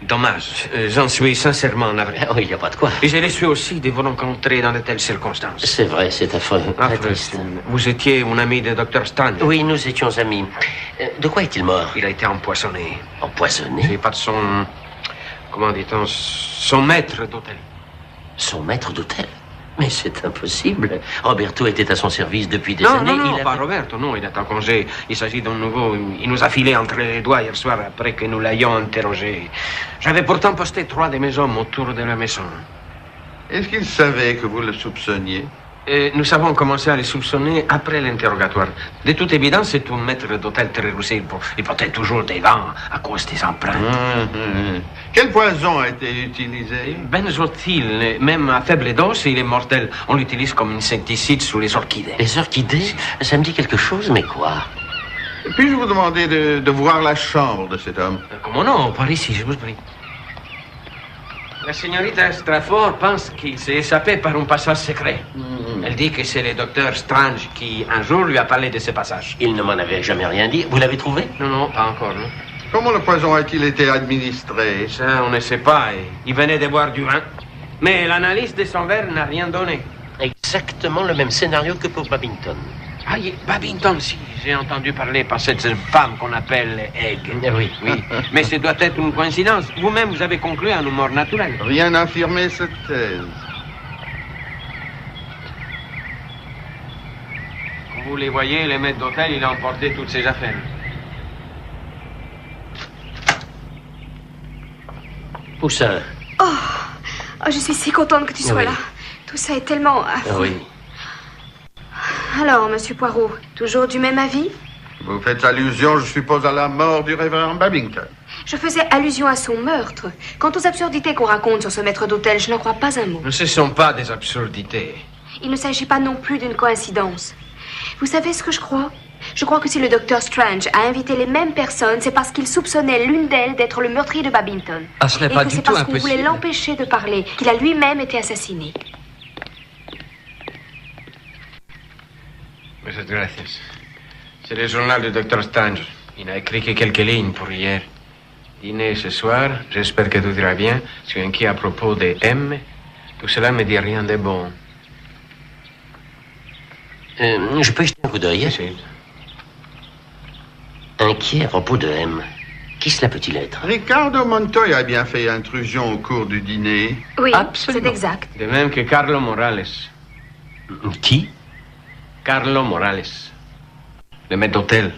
Dommage. J'en suis sincèrement navré. Oh, il n'y a pas de quoi. Et je les suis aussi de vous rencontrer dans de telles circonstances. C'est vrai, c'est affreux. Très Affreux. triste. Vous étiez un ami de Dr. Strange. Oui, nous étions amis. De quoi est-il mort? Il a été empoisonné. Empoisonné? C'est pas de son... Comment dit-on? Son maître d'hôtel. Son maître d'hôtel? Mais c'est impossible. Roberto était à son service depuis des Non, années. non, non, Il pas avait- Roberto, non, il est en congé. Il s'agit d'un nouveau... Il nous a filé entre les doigts hier soir après que nous l'ayons interrogé. J'avais pourtant posté 3 de mes hommes autour de la maison. Est-ce qu'il savait que vous le soupçonniez? Et nous avons commencé à les soupçonner après l'interrogatoire. De toute évidence, c'est un maître d'hôtel très rusé. Il portait toujours des vents à cause des empreintes. Quel poison a été utilisé? Benzotyl, même à faible dose, il est mortel. On l'utilise comme insecticide sous les orchidées. Les orchidées? Ça me dit quelque chose, mais quoi? Puis-je vous demander de voir la chambre de cet homme? Comment non? Par ici, je vous prie. La signorita Strafford pense qu'il s'est échappé par un passage secret. Elle dit que c'est le docteur Strange qui, un jour, lui a parlé de ce passage. Il ne m'en avait jamais rien dit. Vous l'avez trouvé? Non, non, pas encore, non. Comment le poison a-t-il été administré? Ça, on ne sait pas. Il venait de boire du vin. Mais l'analyse de son verre n'a rien donné. Exactement le même scénario que pour Babington. Ah, Babington, si. J'ai entendu parler par cette femme qu'on appelle Egg. Oui. Oui. Mais ce doit être une coïncidence. Vous-même, vous avez conclu à une mort naturelle. Rien n'affirmait cette thèse. Comme vous les voyez, le maître d'hôtel, il a emporté toutes ses affaires. Poussin. Oh, je suis si contente que tu sois Oui. là. Tout ça est tellement affreux. Oui. Alors, monsieur Poirot, toujours du même avis? Vous faites allusion, je suppose, à la mort du révérend Babington. Je faisais allusion à son meurtre. Quant aux absurdités qu'on raconte sur ce maître d'hôtel, je n'en crois pas un mot. Ce ne sont pas des absurdités. Il ne s'agit pas non plus d'une coïncidence. Vous savez ce que je crois? Je crois que si le docteur Strange a invité les mêmes personnes, c'est parce qu'il soupçonnait l'une d'elles d'être le meurtrier de Babington. Ah, ce n'est Et pas que du c'est tout parce qu'on voulait impossible. l'empêcher de parler qu'il a lui-même été assassiné. Muchas gracias. C'est le journal du docteur Strange. Il a écrit que quelques lignes pour hier. Dîner ce soir, j'espère que tout ira bien. Je suis inquiet à propos de M. Tout cela me dit rien de bon. Je peux jeter un coup d'œil? Si. Inquiet à propos de M. Qui cela peut-il être? Ricardo Montoya a bien fait intrusion au cours du dîner. Oui, Absolument. c'est exact. De même que Carlo Morales. Qui? Carlo Morales. Le maître d'hôtel.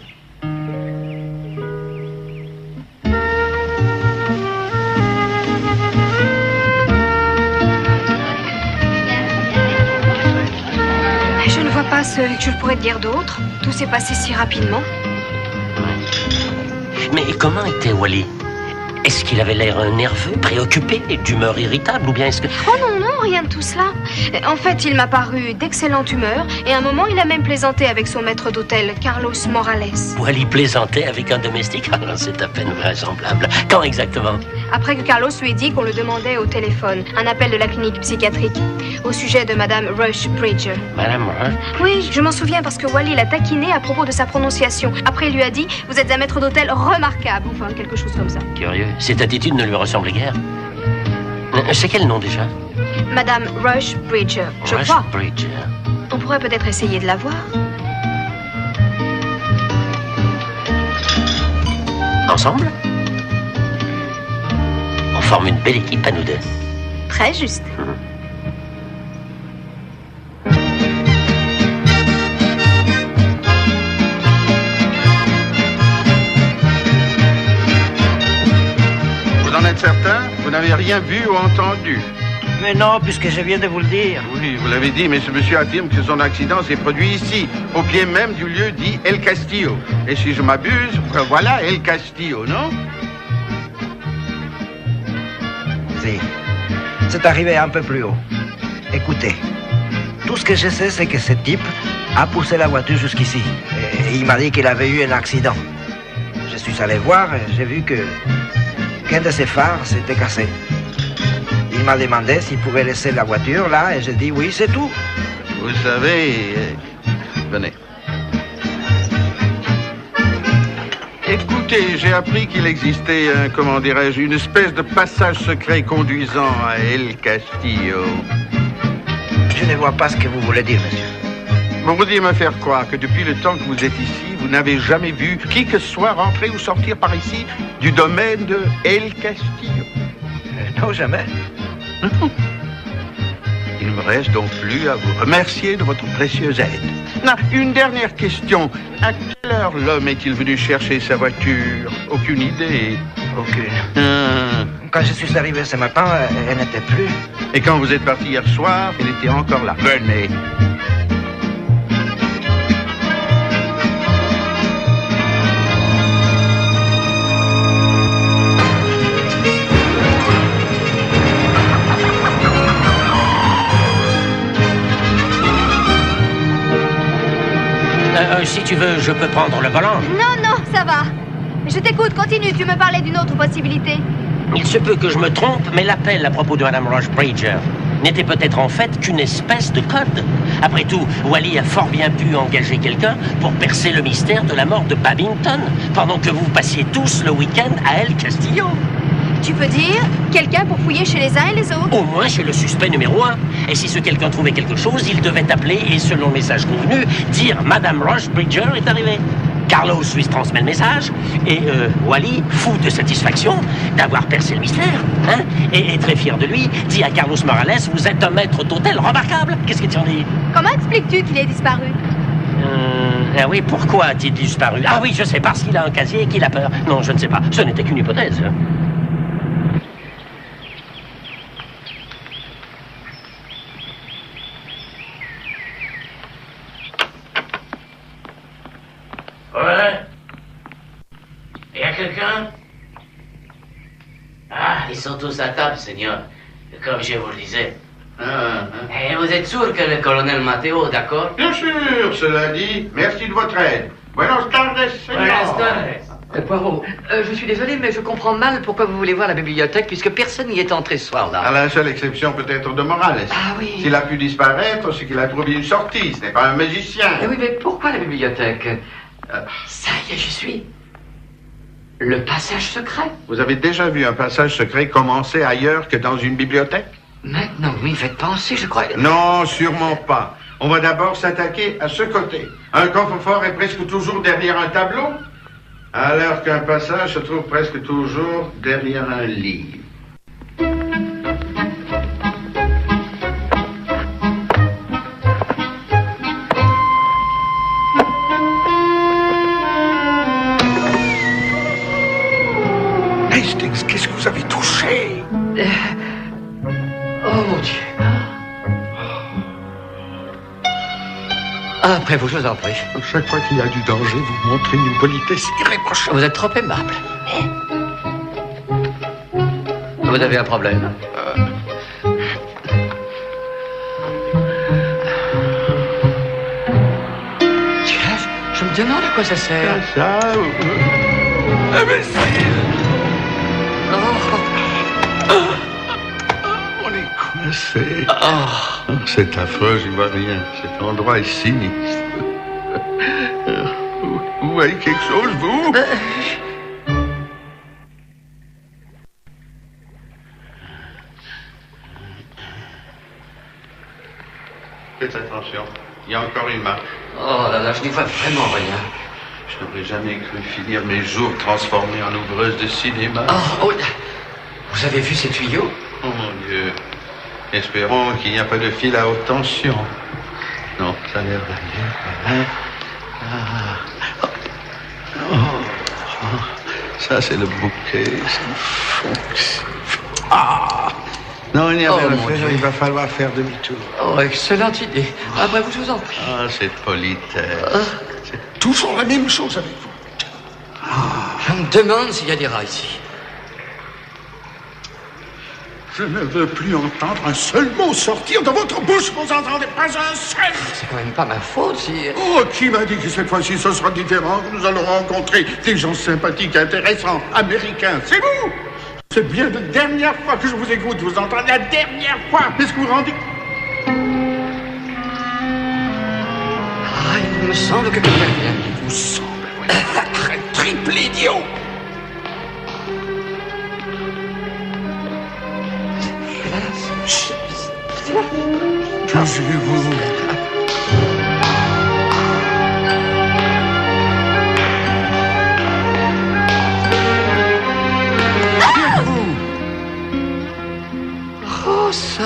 Je ne vois pas ce que je pourrais te dire d'autre. Tout s'est passé si rapidement. Mais comment était Wally? Est-ce qu'il avait l'air nerveux, préoccupé, d'humeur irritable, ou bien est-ce que... Oh non, non, rien de tout cela. En fait, il m'a paru d'excellente humeur et à un moment, il a même plaisanté avec son maître d'hôtel, Carlos Morales. Wally plaisantait avec un domestique? Alors, c'est à peine vraisemblable. Quand exactement? Après que Carlos lui ait dit qu'on le demandait au téléphone, un appel de la clinique psychiatrique, au sujet de Madame Rush Bridger. Madame Rush? Oui, je m'en souviens parce que Wally l'a taquiné à propos de sa prononciation. Après, il lui a dit « Vous êtes un maître d'hôtel remarquable », enfin, quelque chose comme ça. Curieux. Cette attitude ne lui ressemblait guère. C'est quel nom déjà? Madame Rush Bridger, je Rush crois. Bridger. On pourrait peut-être essayer de la voir. Ensemble? On forme une belle équipe à nous deux. Très juste. Vous en êtes certain? Vous n'avez rien vu ou entendu? Mais non, puisque je viens de vous le dire. Oui, vous l'avez dit, mais ce monsieur affirme que son accident s'est produit ici, au pied même du lieu dit El Castillo. Et si je m'abuse, voilà El Castillo, non? Si. C'est arrivé un peu plus haut. Écoutez, tout ce que je sais, c'est que ce type a poussé la voiture jusqu'ici. Et il m'a dit qu'il avait eu un accident. Je suis allé voir et j'ai vu qu'un de ses phares s'était cassé. Il m'a demandé s'il pouvait laisser la voiture là et j'ai dit oui, c'est tout. Vous savez... Venez. Écoutez, j'ai appris qu'il existait, comment dirais-je, une espèce de passage secret conduisant à El Castillo. Je ne vois pas ce que vous voulez dire, monsieur. Vous voudriez me faire croire que depuis le temps que vous êtes ici, vous n'avez jamais vu qui que ce soit rentrer ou sortir par ici du domaine de El Castillo? Non, jamais. Il ne me reste donc plus à vous remercier de votre précieuse aide. Non, une dernière question. À quelle heure l'homme est-il venu chercher sa voiture? Aucune idée. Aucune. Quand je suis arrivé ce matin, elle n'était plus. Et quand vous êtes parti hier soir, elle était encore là. Venez. Si tu veux, je peux prendre le volant. Non, non, ça va. Je t'écoute, continue, tu me parlais d'une autre possibilité. Il se peut que je me trompe, mais l'appel à propos de Madame Rushbridger n'était peut-être en fait qu'une espèce de code. Après tout, Wally a fort bien pu engager quelqu'un pour percer le mystère de la mort de Babington, pendant que vous passiez tous le week-end à El Castillo. Tu peux dire quelqu'un pour fouiller chez les uns et les autres? Au moins chez le suspect numéro 1. Et si ce quelqu'un trouvait quelque chose, il devait appeler et, selon le message convenu, dire « Madame Rushbridger est arrivée ». Carlos lui transmet le message et Wally, fou de satisfaction d'avoir percé le mystère, hein, et très fier de lui, dit à Carlos Morales « Vous êtes un maître d'hôtel remarquable ». Qu'est-ce que tu en dis? Comment expliques-tu qu'il est disparu? Ah oui, pourquoi a-t-il disparu? Ah oui, je sais, parce qu'il a un casier et qu'il a peur. Non, je ne sais pas. Ce n'était qu'une hypothèse. Ouais. Y a quelqu'un? Ah, ils sont tous à table, Seigneur. Comme je vous le disais. Et vous êtes sûr que le colonel Matteo, d'accord? Bien sûr, cela dit, merci de votre aide. Buenos tardes, señor. Buenas tardes. Poirot, je suis désolé, mais je comprends mal pourquoi vous voulez voir la bibliothèque, puisque personne n'y est entré ce soir-là. À la seule exception peut-être de Morales. Ah oui. S'il a pu disparaître, c'est qu'il a trouvé une sortie. Ce n'est pas un magicien. Eh oui, mais pourquoi la bibliothèque? Ça y est, j'y suis. Le passage secret. Vous avez déjà vu un passage secret commencer ailleurs que dans une bibliothèque? Maintenant, vous m'y faites penser, je crois. Non, sûrement pas. On va d'abord s'attaquer à ce côté. Un coffre-fort est presque toujours derrière un tableau, alors qu'un passage se trouve presque toujours derrière un livre. Hastings, qu'est-ce que vous avez touché? Oh mon Dieu. Après vous, je vous en prie. Chaque fois qu'il y a du danger, vous montrez une politesse irréprochable. Vous êtes trop aimable. Vous avez un problème. Tiens, je me demande à quoi ça sert. Ça, imbécile! On est coincé. C'est affreux, j'y vois rien. Cet endroit est sinistre. Vous voyez quelque chose, vous? Faites attention. Il y a encore une marche. Oh là là, je n'y vois vraiment rien. Je n'aurais jamais cru finir mes jours transformés en ouvreuse de cinéma. Oh, vous avez vu ces tuyaux? Oh mon Dieu. Espérons qu'il n'y a pas de fil à haute tension. Non, ça a l'air d'aller. Ça, c'est le bouquet. Ça me fonctionne. Non, il n'y a rien à mon faire, Dieu. il va falloir faire demi-tour. Oh, excellente idée. Après vous, je vous en prie. Ah, cette politesse. C'est toujours la même chose avec vous. Je me demande s'il y a des rats ici. Je ne veux plus entendre un seul mot sortir de votre bouche. Vous n'entendez pas un seul. C'est quand même pas ma faute si... Oh, qui m'a dit que cette fois-ci ce sera différent, que nous allons rencontrer des gens sympathiques, intéressants, américains. C'est vous. C'est bien la dernière fois que je vous écoute. Vous entendez la dernière fois. Est-ce que vous rendez... Ah, il me semble que quelqu'un vient. Il vous semble, voilà. Un triple idiot. Taisez-vous. Rosa.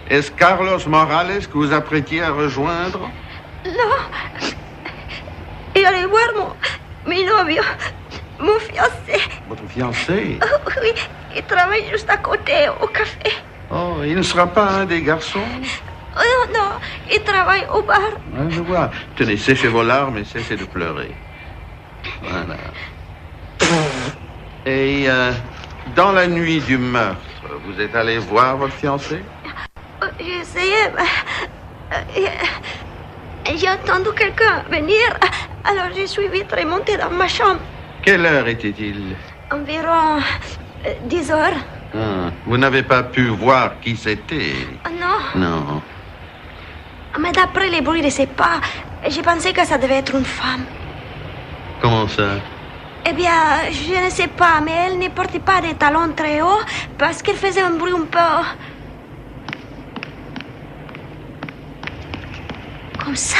Est-ce Carlos Morales que vous apprêtiez à rejoindre? No. Y allez voir mi novio, mon fiancé. Votre fiancé? Oh, oui, il travaille juste à côté, au café. Oh, il ne sera pas un des garçons? Oh, non, il travaille au bar. Ah, je vois. Tenez, séchez vos larmes et cessez de pleurer. Voilà. Et dans la nuit du meurtre, vous êtes allé voir votre fiancé? J'ai essayé, j'ai entendu quelqu'un venir, alors je suis vite remontée dans ma chambre. Quelle heure était-il? Environ 10 heures. Ah, vous n'avez pas pu voir qui c'était? Non, Non. mais d'après les bruits de ses pas, j'ai pensé que ça devait être une femme. Comment ça? Eh bien, je ne sais pas, mais elle ne portait pas des talons très hauts parce qu'elle faisait un bruit un peu... comme ça.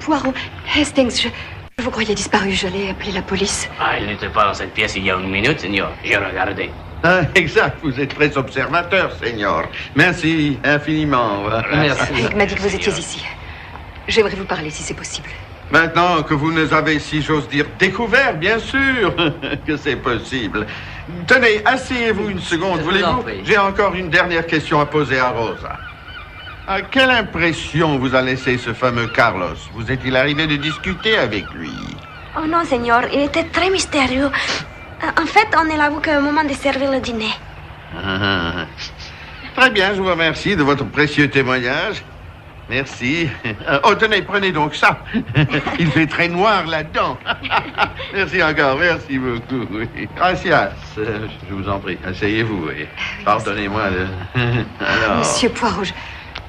Poirot, Hastings, je vous croyais disparu. J'allais appeler la police. Ah, il n'était pas dans cette pièce il y a une minute, Seigneur. J'ai regardé. Ah, exact, vous êtes très observateur, Seigneur. Merci infiniment. Merci. Eric m'a dit que vous étiez ici. J'aimerais vous parler si c'est possible. Maintenant que vous nous avez, si j'ose dire, découvert, bien sûr que c'est possible. Tenez, asseyez-vous une seconde, voulez-vous? J'ai encore une dernière question à poser à Rosa. Quelle impression vous a laissé ce fameux Carlos? Vous est-il arrivé de discuter avec lui? Oh non, Seigneur, il était très mystérieux. En fait, on est là qu'au moment de servir le dîner. Ah, très bien, je vous remercie de votre précieux témoignage. Merci. Oh, tenez, prenez donc ça. Il fait très noir là-dedans. Merci encore, merci beaucoup. Oui. Gracias. Je vous en prie, asseyez-vous. Et pardonnez-moi de... Alors... Monsieur Poirot,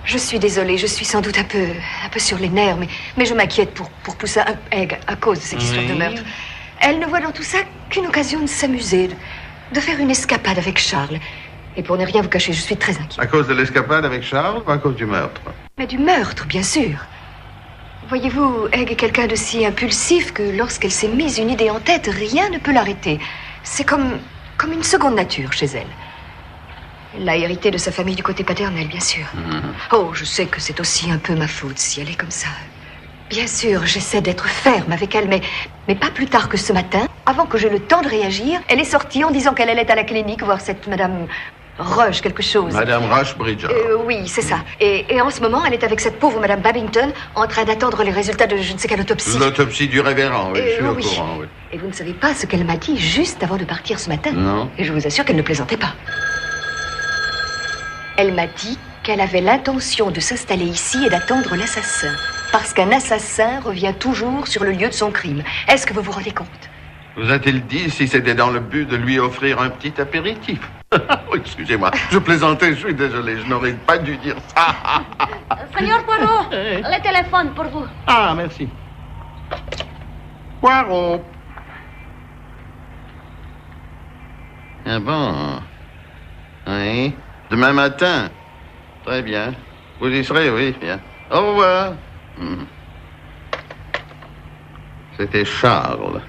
je suis désolée, je suis sans doute un peu sur les nerfs, mais je m'inquiète pour Poussin Egg à cause de cette histoire de meurtre. Elle ne voit dans tout ça qu'une occasion de s'amuser, de faire une escapade avec Charles. Et pour ne rien vous cacher, je suis très inquiète. À cause de l'escapade avec Charles ou à cause du meurtre? Mais du meurtre, bien sûr. Voyez-vous, Egg est quelqu'un de si impulsif que lorsqu'elle s'est mise une idée en tête, rien ne peut l'arrêter. C'est comme une seconde nature chez elle. Elle l'a hérité de sa famille du côté paternel, bien sûr. Oh, je sais que c'est aussi un peu ma faute si elle est comme ça. Bien sûr, j'essaie d'être ferme avec elle, mais pas plus tard que ce matin, avant que j'aie le temps de réagir, elle est sortie en disant qu'elle allait à la clinique voir cette Madame Rush, quelque chose. Madame Rushbridger. Oui, c'est ça. Et en ce moment, elle est avec cette pauvre Madame Babington en train d'attendre les résultats de je ne sais quelle autopsie. L'autopsie du révérend, oui, je suis au oui. courant, oui. Et vous ne savez pas ce qu'elle m'a dit juste avant de partir ce matin? Non. Et je vous assure qu'elle ne plaisantait pas. Elle m'a dit qu'elle avait l'intention de s'installer ici et d'attendre l'assassin. Parce qu'un assassin revient toujours sur le lieu de son crime. Est-ce que vous vous rendez compte? Vous a-t-il dit si c'était dans le but de lui offrir un petit apéritif? Oh, excusez-moi, je plaisantais, je suis désolé, je n'aurais pas dû dire ça. Seigneur Poirot, le téléphone pour vous. Ah, merci. Poirot. Ah bon? Oui. Demain matin. Très bien. Vous y serez, oui, bien. Au revoir. C'était Charles.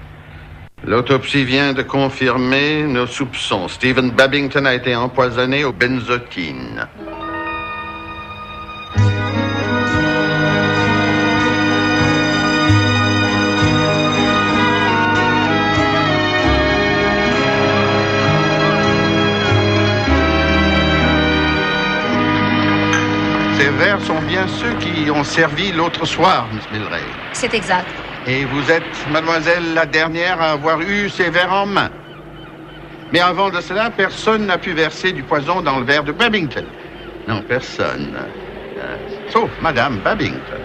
L'autopsie vient de confirmer nos soupçons. Stephen Babington a été empoisonné aux benzotines. verres sont bien ceux qui ont servi l'autre soir, Miss Milray. C'est exact. Et vous êtes, mademoiselle, la dernière à avoir eu ces verres en main. Mais avant de cela, personne n'a pu verser du poison dans le verre de Babington. Non, personne. Sauf Madame Babington.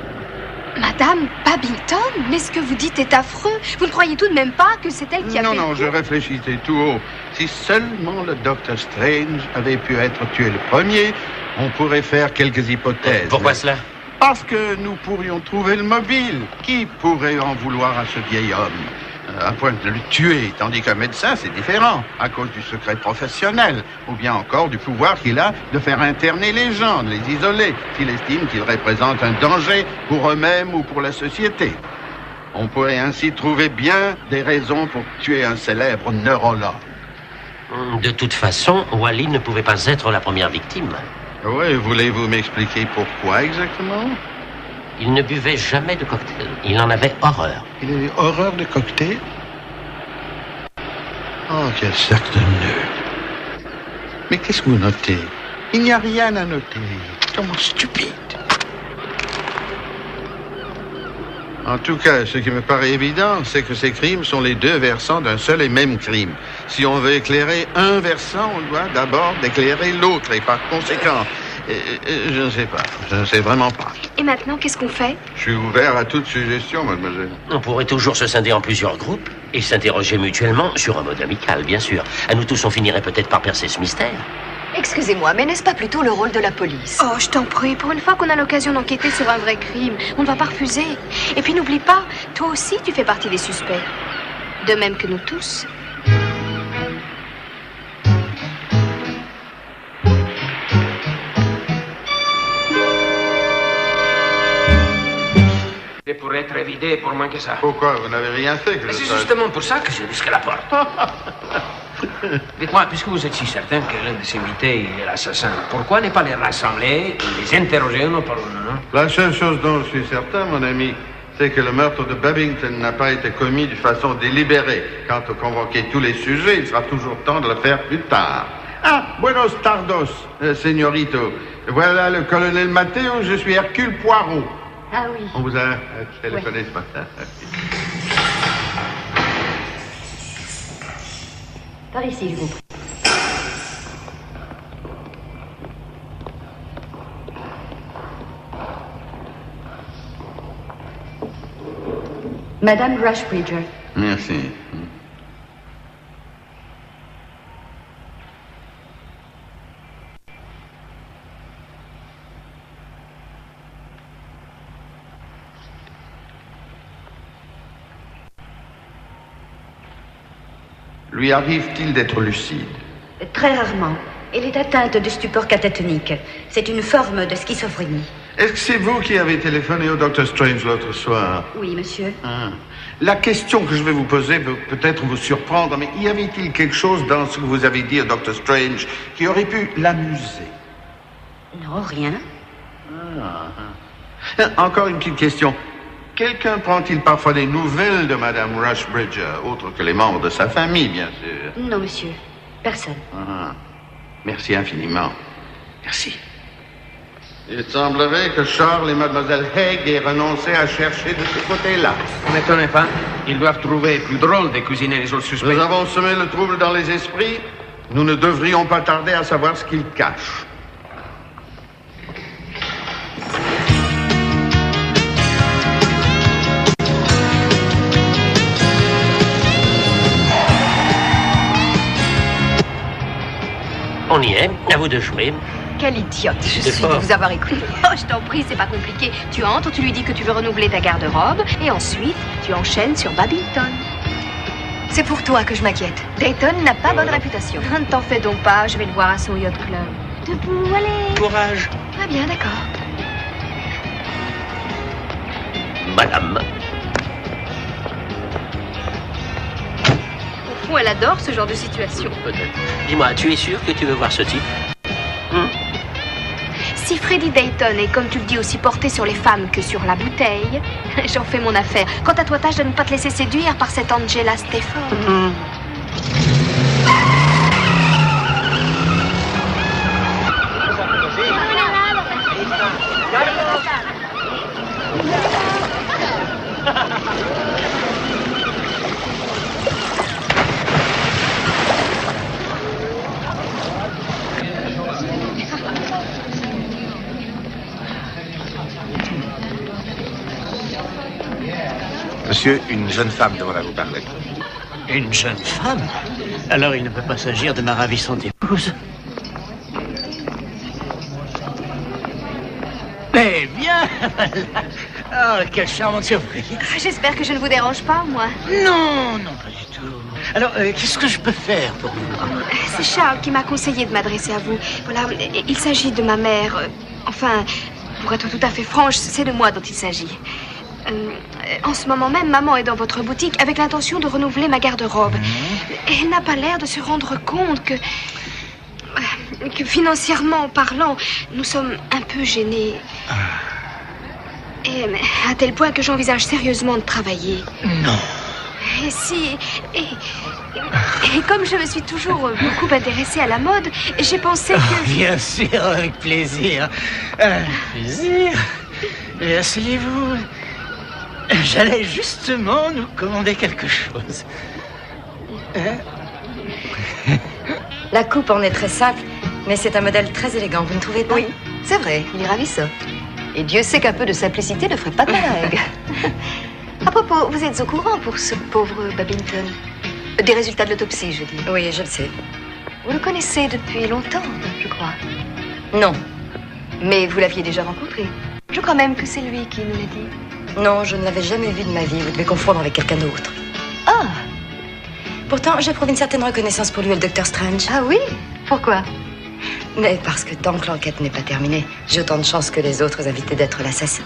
Madame Babington? Mais ce que vous dites est affreux. Vous ne croyez tout de même pas que c'est elle qui a fait... Non, je réfléchissais tout haut. Si seulement le Dr Strange avait pu être tué le premier, on pourrait faire quelques hypothèses. Pourquoi cela? Parce que nous pourrions trouver le mobile. Qui pourrait en vouloir à ce vieil homme? À point de le tuer, tandis qu'un médecin, c'est différent, à cause du secret professionnel, ou bien encore du pouvoir qu'il a de faire interner les gens, de les isoler, s'il estime qu'ils représentent un danger pour eux-mêmes ou pour la société. On pourrait ainsi trouver bien des raisons pour tuer un célèbre neurologue. De toute façon, Wally ne pouvait pas être la première victime. Oui, voulez-vous m'expliquer pourquoi exactement? Il ne buvait jamais de cocktail. Il en avait horreur. Il avait horreur de cocktail? Oh, quel cercle de nœuds. Mais qu'est-ce que vous notez? Il n'y a rien à noter. Comment stupide. En tout cas, ce qui me paraît évident, c'est que ces crimes sont les deux versants d'un seul et même crime. Si on veut éclairer un versant, on doit d'abord éclairer l'autre. Et par conséquent, je ne sais pas. Je ne sais vraiment pas. Et maintenant, qu'est-ce qu'on fait? Je suis ouvert à toute suggestion, mademoiselle. On pourrait toujours se scinder en plusieurs groupes et s'interroger mutuellement sur un mode amical, bien sûr. À nous tous, on finirait peut-être par percer ce mystère. Excusez-moi, mais n'est-ce pas plutôt le rôle de la police? Oh, je t'en prie, pour une fois qu'on a l'occasion d'enquêter sur un vrai crime, on ne va pas refuser. Et puis n'oublie pas, toi aussi tu fais partie des suspects. De même que nous tous. Et pour être évidé pour moins que ça. Pourquoi? Vous n'avez rien fait que Mais je c'est sache. justement pour ça que j'ai risqué la porte. Dites-moi, puisque vous êtes si certain que l'un de ces invités est l'assassin, pourquoi ne pas les rassembler et les interroger un par un, non? La seule chose dont je suis certain, mon ami, c'est que le meurtre de Babington n'a pas été commis de façon délibérée. Quant à convoquer tous les sujets, il sera toujours temps de le faire plus tard. Ah, buenos tardos, señorito. Voilà le colonel Matteo, je suis Hercule Poirot. Ah oui. On vous a téléphoné ce matin. Par ici, je vous prie. Madame Rushbridger. Merci. Lui arrive-t-il d'être lucide? Très rarement. Elle est atteinte de stupeur catatonique. C'est une forme de schizophrénie. Est-ce que c'est vous qui avez téléphoné au Dr Strange l'autre soir? Oui, monsieur. Ah. La question que je vais vous poser peut peut-être vous surprendre, mais y avait-il quelque chose dans ce que vous avez dit au Dr Strange qui aurait pu l'amuser? Non, rien. Encore une petite question. Quelqu'un prend-il parfois des nouvelles de Madame Rushbridger, autres que les membres de sa famille, bien sûr? Non, monsieur. Personne. Merci infiniment. Merci. Il semblerait que Charles et Mademoiselle Haig aient renoncé à chercher de ce côté-là. Ne m'étonnez pas. Ils doivent trouver plus drôle de cuisiner les autres suspects. Nous avons semé le trouble dans les esprits. Nous ne devrions pas tarder à savoir ce qu'ils cachent. On y est, à vous de jouer. Quelle idiote je C'est suis fort. de vous avoir écouté. Oh, je t'en prie, c'est pas compliqué. Tu entres, tu lui dis que tu veux renouveler ta garde-robe, et ensuite, tu enchaînes sur Babington. C'est pour toi que je m'inquiète. Dayton n'a pas bonne réputation. Ne t'en fais donc pas, je vais le voir à son yacht club. Debout, allez. Courage. Très bien, d'accord. Madame. Au fond, elle adore ce genre de situation. Peut-être. Dis-moi, tu es sûr que tu veux voir ce type? Si Freddy Dayton est, comme tu le dis, aussi porté sur les femmes que sur la bouteille, j'en fais mon affaire. Quant à toi, tâche de ne pas te laisser séduire par cette Angela Stafford. Monsieur, une jeune femme demande à vous parler. Une jeune femme? Alors il ne peut pas s'agir de ma ravissante épouse. Eh bien, voilà. Oh, quelle charmante surprise. J'espère que je ne vous dérange pas, moi. Non, non, pas du tout. Alors, qu'est-ce que je peux faire pour vous? C'est Charles qui m'a conseillé de m'adresser à vous. Voilà, il s'agit de ma mère. Enfin, pour être tout à fait franche, c'est de moi dont il s'agit. En ce moment même, maman est dans votre boutique avec l'intention de renouveler ma garde-robe. Elle n'a pas l'air de se rendre compte que financièrement parlant, nous sommes un peu gênés. Et à tel point que j'envisage sérieusement de travailler. Non. Et si... Et comme je me suis toujours beaucoup intéressée à la mode, j'ai pensé que... Bien sûr, avec plaisir. Plaisir. Et asseyez-vous. J'allais justement nous commander quelque chose. La coupe en est très simple, mais c'est un modèle très élégant, vous ne trouvez pas? Oui, c'est vrai, il est ravissant. Et Dieu sait qu'un peu de simplicité ne ferait pas de malheur. À propos, vous êtes au courant pour ce pauvre Babington? Des résultats de l'autopsie, je dis. Oui, je le sais. Vous le connaissez depuis longtemps, je crois. Non. Mais vous l'aviez déjà rencontré. Je crois même que c'est lui qui nous l'a dit. Non, je ne l'avais jamais vu de ma vie. Vous devez confondre avec quelqu'un d'autre. Ah! Pourtant, j'éprouve une certaine reconnaissance pour lui et le Docteur Strange. Ah oui? Pourquoi? Mais parce que tant que l'enquête n'est pas terminée, j'ai autant de chances que les autres invités d'être l'assassin.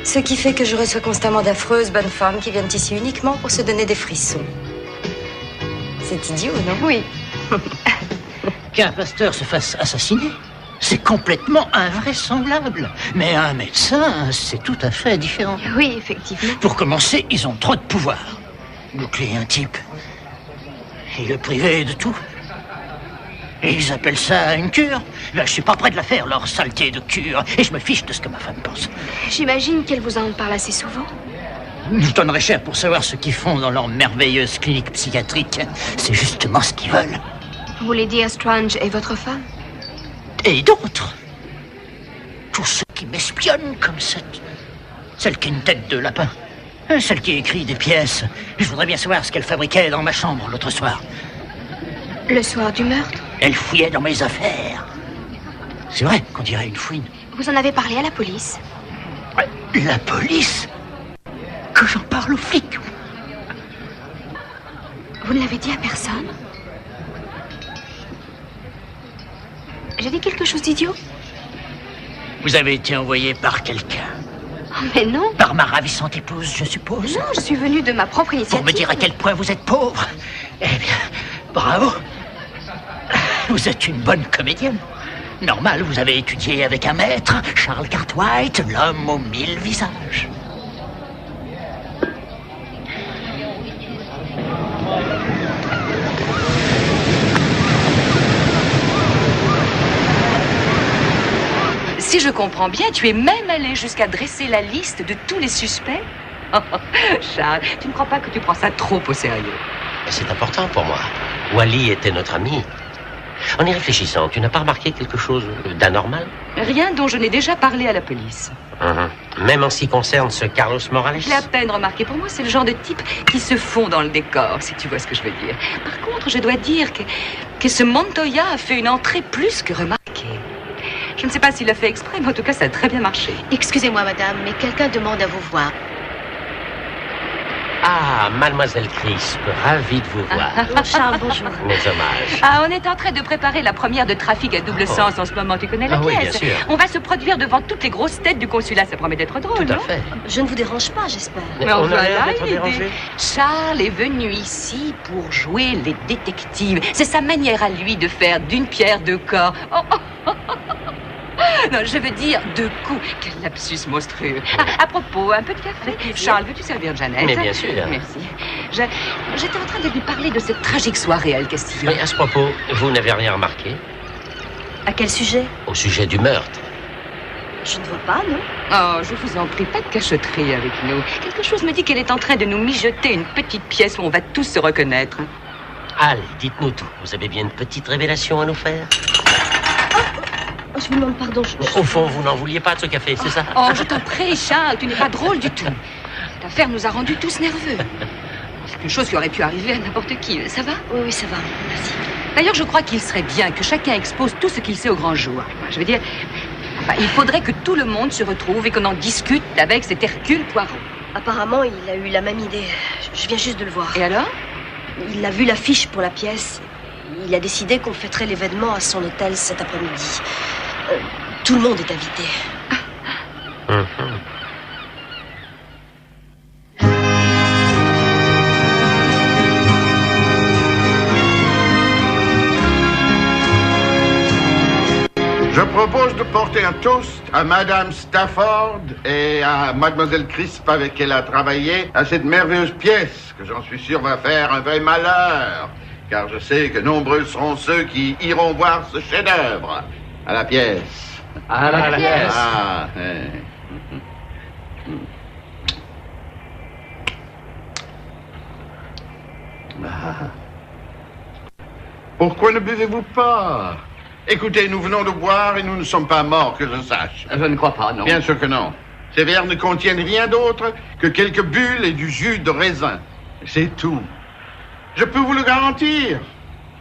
Ce qui fait que je reçois constamment d'affreuses bonnes femmes qui viennent ici uniquement pour se donner des frissons. C'est idiot, non? Oui. Qu'un pasteur se fasse assassiner, c'est complètement invraisemblable. Mais un médecin, c'est tout à fait différent. Oui, effectivement. Pour commencer, ils ont trop de pouvoir. Boucler un type et le priver de tout. Et ils appellent ça une cure. Là, je suis pas prêt de la faire, leur saleté de cure. Et je me fiche de ce que ma femme pense. J'imagine qu'elle vous en parle assez souvent. Je donnerais cher pour savoir ce qu'ils font dans leur merveilleuse clinique psychiatrique. C'est justement ce qu'ils veulent. Vous voulez dire Strange et votre femme? Et d'autres. Tous ceux qui m'espionnent comme celle qui a une tête de lapin. Celle qui écrit des pièces. Je voudrais bien savoir ce qu'elle fabriquait dans ma chambre l'autre soir. Le soir du meurtre? Elle fouillait dans mes affaires. C'est vrai qu'on dirait une fouine. Vous en avez parlé à la police? La police? Que j'en parle aux flics? Vous ne l'avez dit à personne? J'ai dit quelque chose d'idiot? Vous avez été envoyé par quelqu'un. Oh, mais non. Par ma ravissante épouse, je suppose. Non, je suis venue de ma propre initiative. Pour me dire à quel point vous êtes pauvre. Eh bien, bravo. Vous êtes une bonne comédienne. Normal, vous avez étudié avec un maître, Charles Cartwright, l'homme aux 1000 visages. Si je comprends bien, tu es même allé jusqu'à dresser la liste de tous les suspects? Oh, Charles, tu ne crois pas que tu prends ça trop au sérieux? C'est important pour moi. Wally était notre ami. En y réfléchissant, tu n'as pas remarqué quelque chose d'anormal? Rien dont je n'ai déjà parlé à la police. Même en ce qui concerne ce Carlos Morales? Je l'ai à peine remarqué. Pour moi, c'est le genre de type qui se fond dans le décor, si tu vois ce que je veux dire. Par contre, je dois dire que ce Montoya a fait une entrée plus que remarquée. Je ne sais pas s'il l'a fait exprès, mais en tout cas, ça a très bien marché. Excusez-moi, madame, mais quelqu'un demande à vous voir. Ah, mademoiselle Crisp, ravie de vous voir. Charles, bonjour. Mes hommages. Ah, on est en train de préparer la première de trafic à double sens en ce moment. Tu connais la pièce? Oui, bien sûr. On va se produire devant toutes les grosses têtes du consulat. Ça promet d'être drôle, Tout à non? fait. Je ne vous dérange pas, j'espère. Mais on a voilà l'air d'être l'idée. dérangé. Charles est venu ici pour jouer les détectives. C'est sa manière à lui de faire d'une pierre deux corps. Oh, oh, oh, oh. Non, je veux dire deux coups. Quel lapsus monstrueux. À propos, un peu de café. Charles, veux-tu servir Jeannette? Mais bien sûr. Merci. J'étais en train de lui parler de cette tragique soirée à El Castillo. Mais à ce propos, vous n'avez rien remarqué? À quel sujet? Au sujet du meurtre. Je ne vois pas, non? Oh, je vous en prie, pas de cachotterie avec nous. Quelque chose me dit qu'elle est en train de nous mijoter une petite pièce où on va tous se reconnaître. Allez, dites-nous tout. Vous avez bien une petite révélation à nous faire? je vous demande pardon. Au fond, vous n'en vouliez pas de ce café, c'est ça? Oh, je t'en prie, Charles, tu n'es pas drôle du tout. Cette affaire nous a rendus tous nerveux. C'est une chose qui aurait pu arriver à n'importe qui. Ça va? Oui, ça va. Merci. D'ailleurs, je crois qu'il serait bien que chacun expose tout ce qu'il sait au grand jour. Je veux dire, il faudrait que tout le monde se retrouve et qu'on en discute avec cet Hercule Poirot. Apparemment, il a eu la même idée. Je viens juste de le voir. Et alors? Il a vu l'affiche pour la pièce. Il a décidé qu'on fêterait l'événement à son hôtel cet après-midi. Tout le monde est invité. Je propose de porter un toast à Madame Stafford et à Mademoiselle Crisp avec qui elle a travaillé à cette merveilleuse pièce que j'en suis sûr va faire un vrai malheur. Car je sais que nombreux seront ceux qui iront voir ce chef-d'œuvre. À la pièce. À la pièce. Ah, Pourquoi ne buvez-vous pas? Écoutez, nous venons de boire et nous ne sommes pas morts, que je sache. Je ne crois pas, non. Bien sûr que non. Ces verres ne contiennent rien d'autre que quelques bulles et du jus de raisin. C'est tout. Je peux vous le garantir.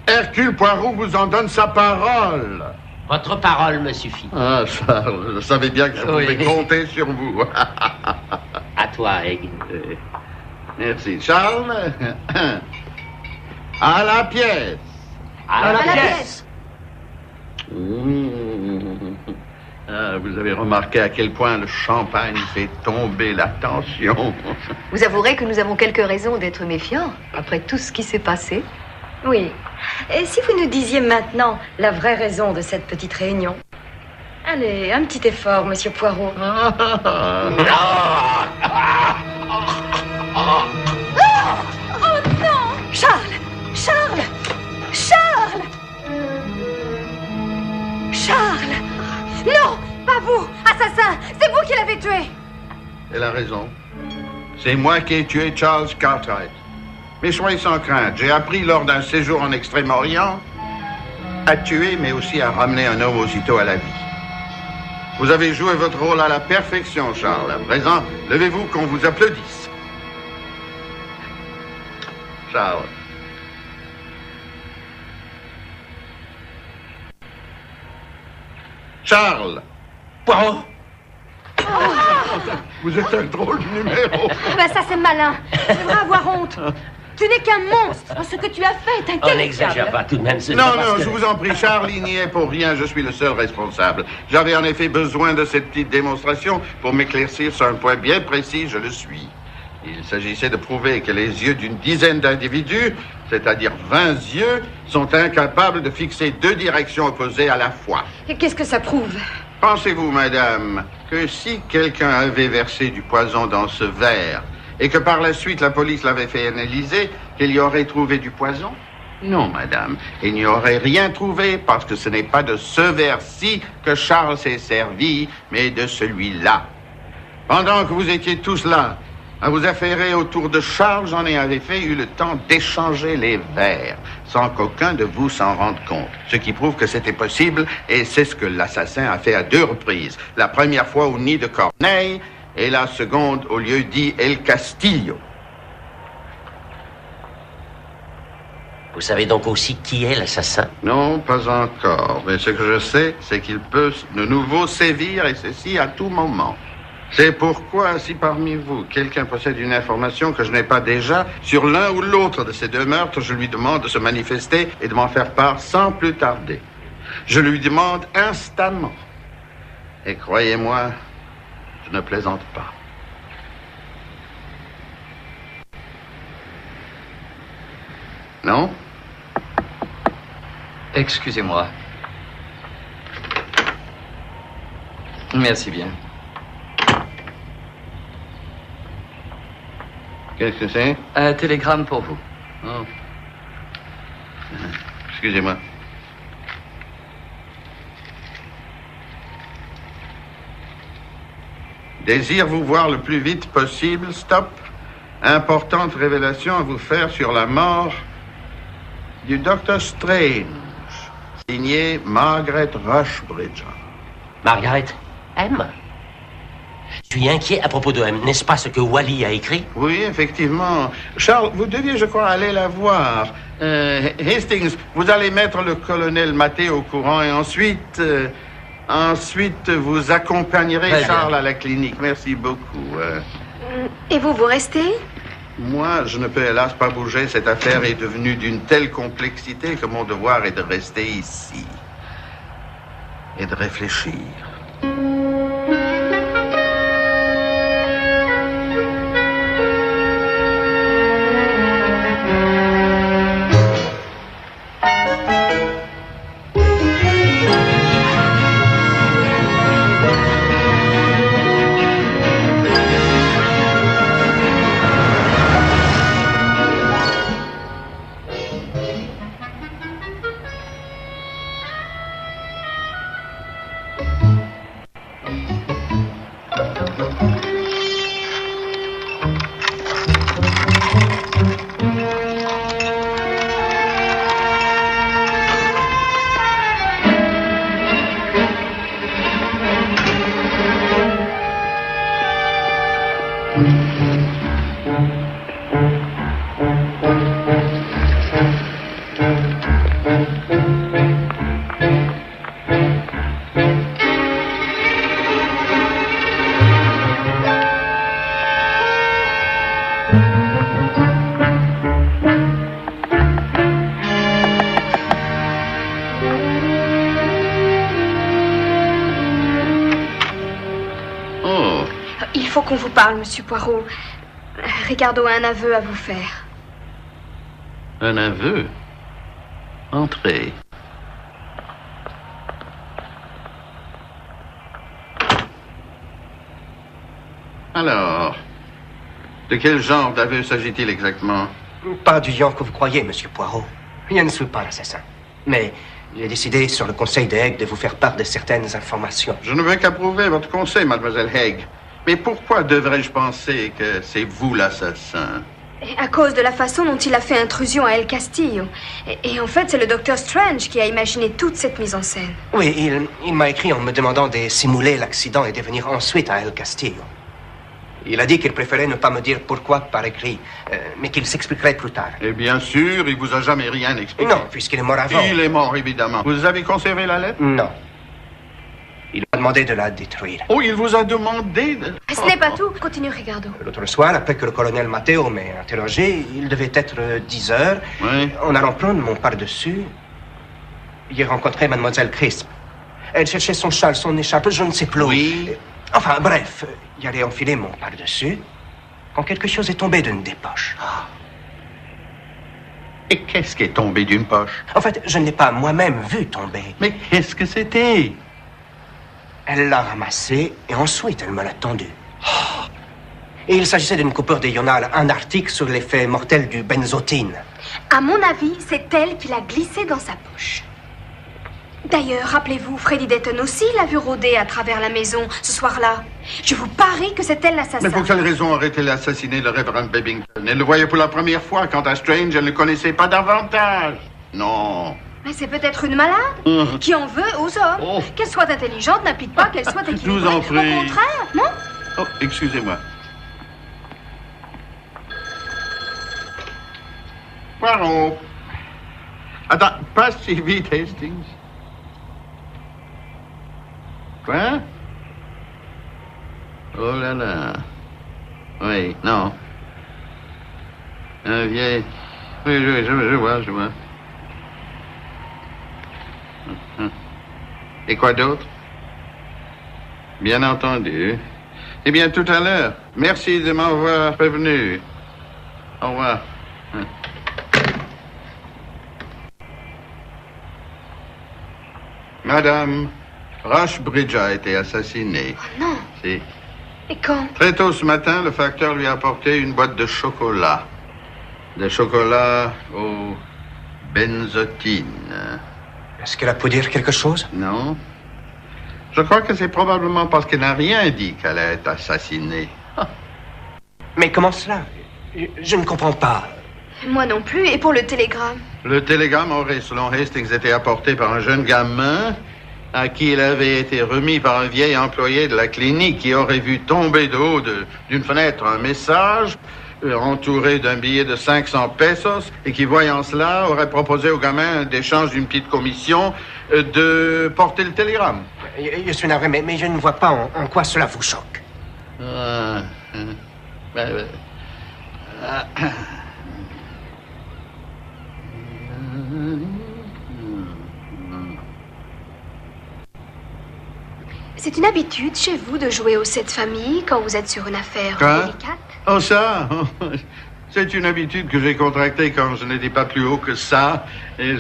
Hercule Poirot vous en donne sa parole. Votre parole me suffit. Ah, Charles, je savais bien que je pouvais compter sur vous. À toi, Egg. Merci. Charles, à la pièce. À la pièce. Ah, vous avez remarqué à quel point le champagne fait tomber la tension. Vous avouerez que nous avons quelques raisons d'être méfiants, après tout ce qui s'est passé. Oui. Et si vous nous disiez maintenant la vraie raison de cette petite réunion? Allez, un petit effort, Monsieur Poirot. Ah. Oh non! Charles! Charles! Charles! Charles! Non! Pas vous! Assassin! C'est vous qui l'avez tué! Elle a raison. C'est moi qui ai tué Charles Cartwright. Mais soyez sans crainte, j'ai appris lors d'un séjour en Extrême-Orient à tuer, mais aussi à ramener un homme aussitôt à la vie. Vous avez joué votre rôle à la perfection, Charles. À présent, levez-vous qu'on vous applaudisse. Charles. Charles. Poirot. Vous êtes un drôle de numéro. Ben ça c'est malin. Tu devrais avoir honte. Tu n'es qu'un monstre. Ce que tu as fait est inqualifiable. On n'exagère pas tout de même. Non, je vous en prie, Charles, il n'y est pour rien. Je suis le seul responsable. J'avais en effet besoin de cette petite démonstration pour m'éclaircir sur un point bien précis. Je le suis. Il s'agissait de prouver que les yeux d'une dizaine d'individus, c'est-à-dire 20 yeux, sont incapables de fixer deux directions opposées à la fois. Et qu'est-ce que ça prouve? Pensez-vous, madame, que si quelqu'un avait versé du poison dans ce verre et que par la suite la police l'avait fait analyser, qu'il y aurait trouvé du poison? Non, madame. Il n'y aurait rien trouvé parce que ce n'est pas de ce verre-ci que Charles s'est servi, mais de celui-là. Pendant que vous étiez tous là, à vous affairer autour de Charles, j'en ai en effet eu le temps d'échanger les verres, sans qu'aucun de vous s'en rende compte. Ce qui prouve que c'était possible, et c'est ce que l'assassin a fait à 2 reprises. La première fois au nid de Corneille, et la seconde au lieu dit El Castillo. Vous savez donc aussi qui est l'assassin? Non, pas encore. Mais ce que je sais, c'est qu'il peut de nouveau sévir, et ceci à tout moment. C'est pourquoi, si parmi vous, quelqu'un possède une information que je n'ai pas déjà sur l'un ou l'autre de ces 2 meurtres, je lui demande de se manifester et de m'en faire part sans plus tarder. Je lui demande instamment. Et croyez-moi, je ne plaisante pas. Non? Excusez-moi. Merci bien. Qu'est-ce que c'est? Un télégramme pour vous. Oh. Excusez-moi. Désire vous voir le plus vite possible. Stop. Importante révélation à vous faire sur la mort du Dr. Strange. Signé Margaret Rushbridge. Margaret M. Je suis inquiet à propos de M. N'est-ce pas ce que Wally a écrit? Oui, effectivement. Charles, vous deviez, je crois, aller la voir. Hastings, vous allez mettre le colonel Maté au courant et ensuite vous accompagnerez Très Charles bien. à la clinique. Merci beaucoup. Et vous restez? Moi, je ne peux hélas pas bouger. Cette affaire est devenue d'une telle complexité que mon devoir est de rester ici et de réfléchir. Il faut qu'on vous parle, Monsieur Poirot. Ricardo a un aveu à vous faire. Un aveu? Entrez. Alors, de quel genre d'aveu s'agit-il exactement? Pas du genre que vous croyez, Monsieur Poirot. Je ne suis pas l'assassin. Mais j'ai décidé, sur le conseil de Haig, de vous faire part de certaines informations. Je ne veux qu'approuver votre conseil, mademoiselle Haig. Mais pourquoi devrais-je penser que c'est vous l'assassin? À cause de la façon dont il a fait intrusion à El Castillo. Et en fait, c'est le docteur Strange qui a imaginé toute cette mise en scène. Oui, il m'a écrit en me demandant de simuler l'accident et de venir ensuite à El Castillo. Il a dit qu'il préférait ne pas me dire pourquoi par écrit, mais qu'il s'expliquerait plus tard. Et bien sûr, il vous a jamais rien expliqué. Non, puisqu'il est mort avant. Il est mort, évidemment. Vous avez conservé la lettre? Non. Il m'a demandé de la détruire. Oh, il vous a demandé de... Ce n'est pas tout. Continue, Ricardo. L'autre soir, après que le colonel Matteo m'ait interrogé, il devait être 10 heures. Oui. En allant prendre mon par-dessus, j'ai rencontré mademoiselle Crisp. Elle cherchait son châle, son écharpe, je ne sais plus. Oui. Enfin, bref, j'allais enfiler mon par-dessus quand quelque chose est tombé d'une des poches. Et qu'est-ce qui est tombé d'une poche? En fait, je ne l'ai pas moi-même vu tomber. Mais qu'est-ce que c'était? Elle l'a ramassé et ensuite elle me l'a tendu. Et il s'agissait d'une coupure d'ional, un article sur l'effet mortel du benzotine. À mon avis, c'est elle qui l'a glissé dans sa poche. D'ailleurs, rappelez-vous, Freddy Dayton aussi l'a vu rôder à travers la maison ce soir-là. Je vous parie que c'est elle l'assassin. Mais pour quelle raison aurait-elle assassiné le révérend Babington? Elle le voyait pour la première fois. Quant à Strange, elle ne le connaissait pas davantage. Non. Mais c'est peut-être une malade qui en veut aux hommes. Qu'elle soit intelligente n'implique pas qu'elle soit équilibrée. Je vous en prie. Au contraire, non? Oh, excusez-moi. Poirot. Attends, pas si vite, Hastings. Quoi? Oh là là. Oui, non. Un vieil... Oui, je vois. Et quoi d'autre? Bien entendu. Eh bien, tout à l'heure. Merci de m'avoir prévenu. Au revoir. Madame Rushbridge a été assassinée. Oh non. Si. Et quand? Très tôt ce matin, le facteur lui a apporté une boîte de chocolat. De chocolat au benzotine. Est-ce qu'elle a pu dire quelque chose? Non. Je crois que c'est probablement parce qu'elle n'a rien dit qu'elle allait être assassinée. Mais comment cela? Je ne comprends pas. Moi non plus. Et pour le télégramme? Le télégramme aurait, selon Hastings, été apporté par un jeune gamin à qui il avait été remis par un vieil employé de la clinique qui aurait vu tomber de haut d'une fenêtre un message entouré d'un billet de 500 pesos et qui, voyant cela, aurait proposé au gamin d'échange d'une petite commission de porter le télégramme. Je suis navré, mais je ne vois pas en quoi cela vous choque. C'est une habitude chez vous de jouer au sept familles quand vous êtes sur une affaire délicate? Oh, ça c'est une habitude que j'ai contractée quand je n'étais pas plus haut que ça. Et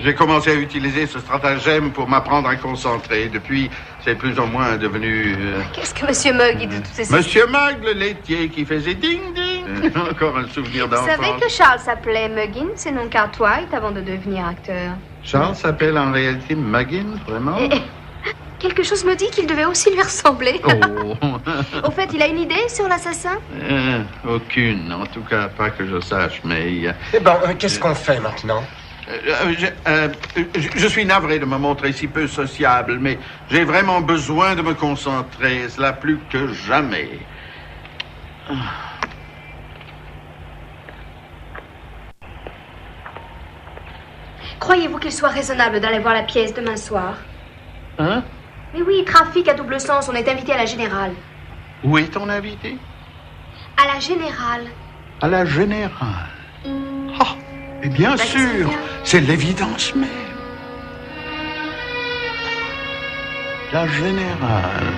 j'ai commencé à utiliser ce stratagème pour m'apprendre à concentrer. Depuis, c'est plus ou moins devenu... Qu'est-ce que Monsieur Mugg dit de toutes ces... Monsieur Mugg, le laitier qui faisait ding-ding. Encore un souvenir d'enfant. Vous savez que Charles s'appelait Muggins et non Cartwright avant de devenir acteur? Charles s'appelle en réalité Muggins, vraiment? Quelque chose me dit qu'il devait aussi lui ressembler. Oh. Au fait, il a une idée sur l'assassin? Aucune, en tout cas pas que je sache, mais... Eh ben, qu'est-ce qu'on fait maintenant? Je suis navré de me montrer si peu sociable, mais j'ai vraiment besoin de me concentrer, cela plus que jamais. Croyez-vous qu'il soit raisonnable d'aller voir la pièce demain soir? Hein? Mais oui, trafic à double sens, on est invité à la Générale. Où est ton invité? À la Générale. À la Générale. Ah, et bien sûr, c'est l'évidence même. La Générale.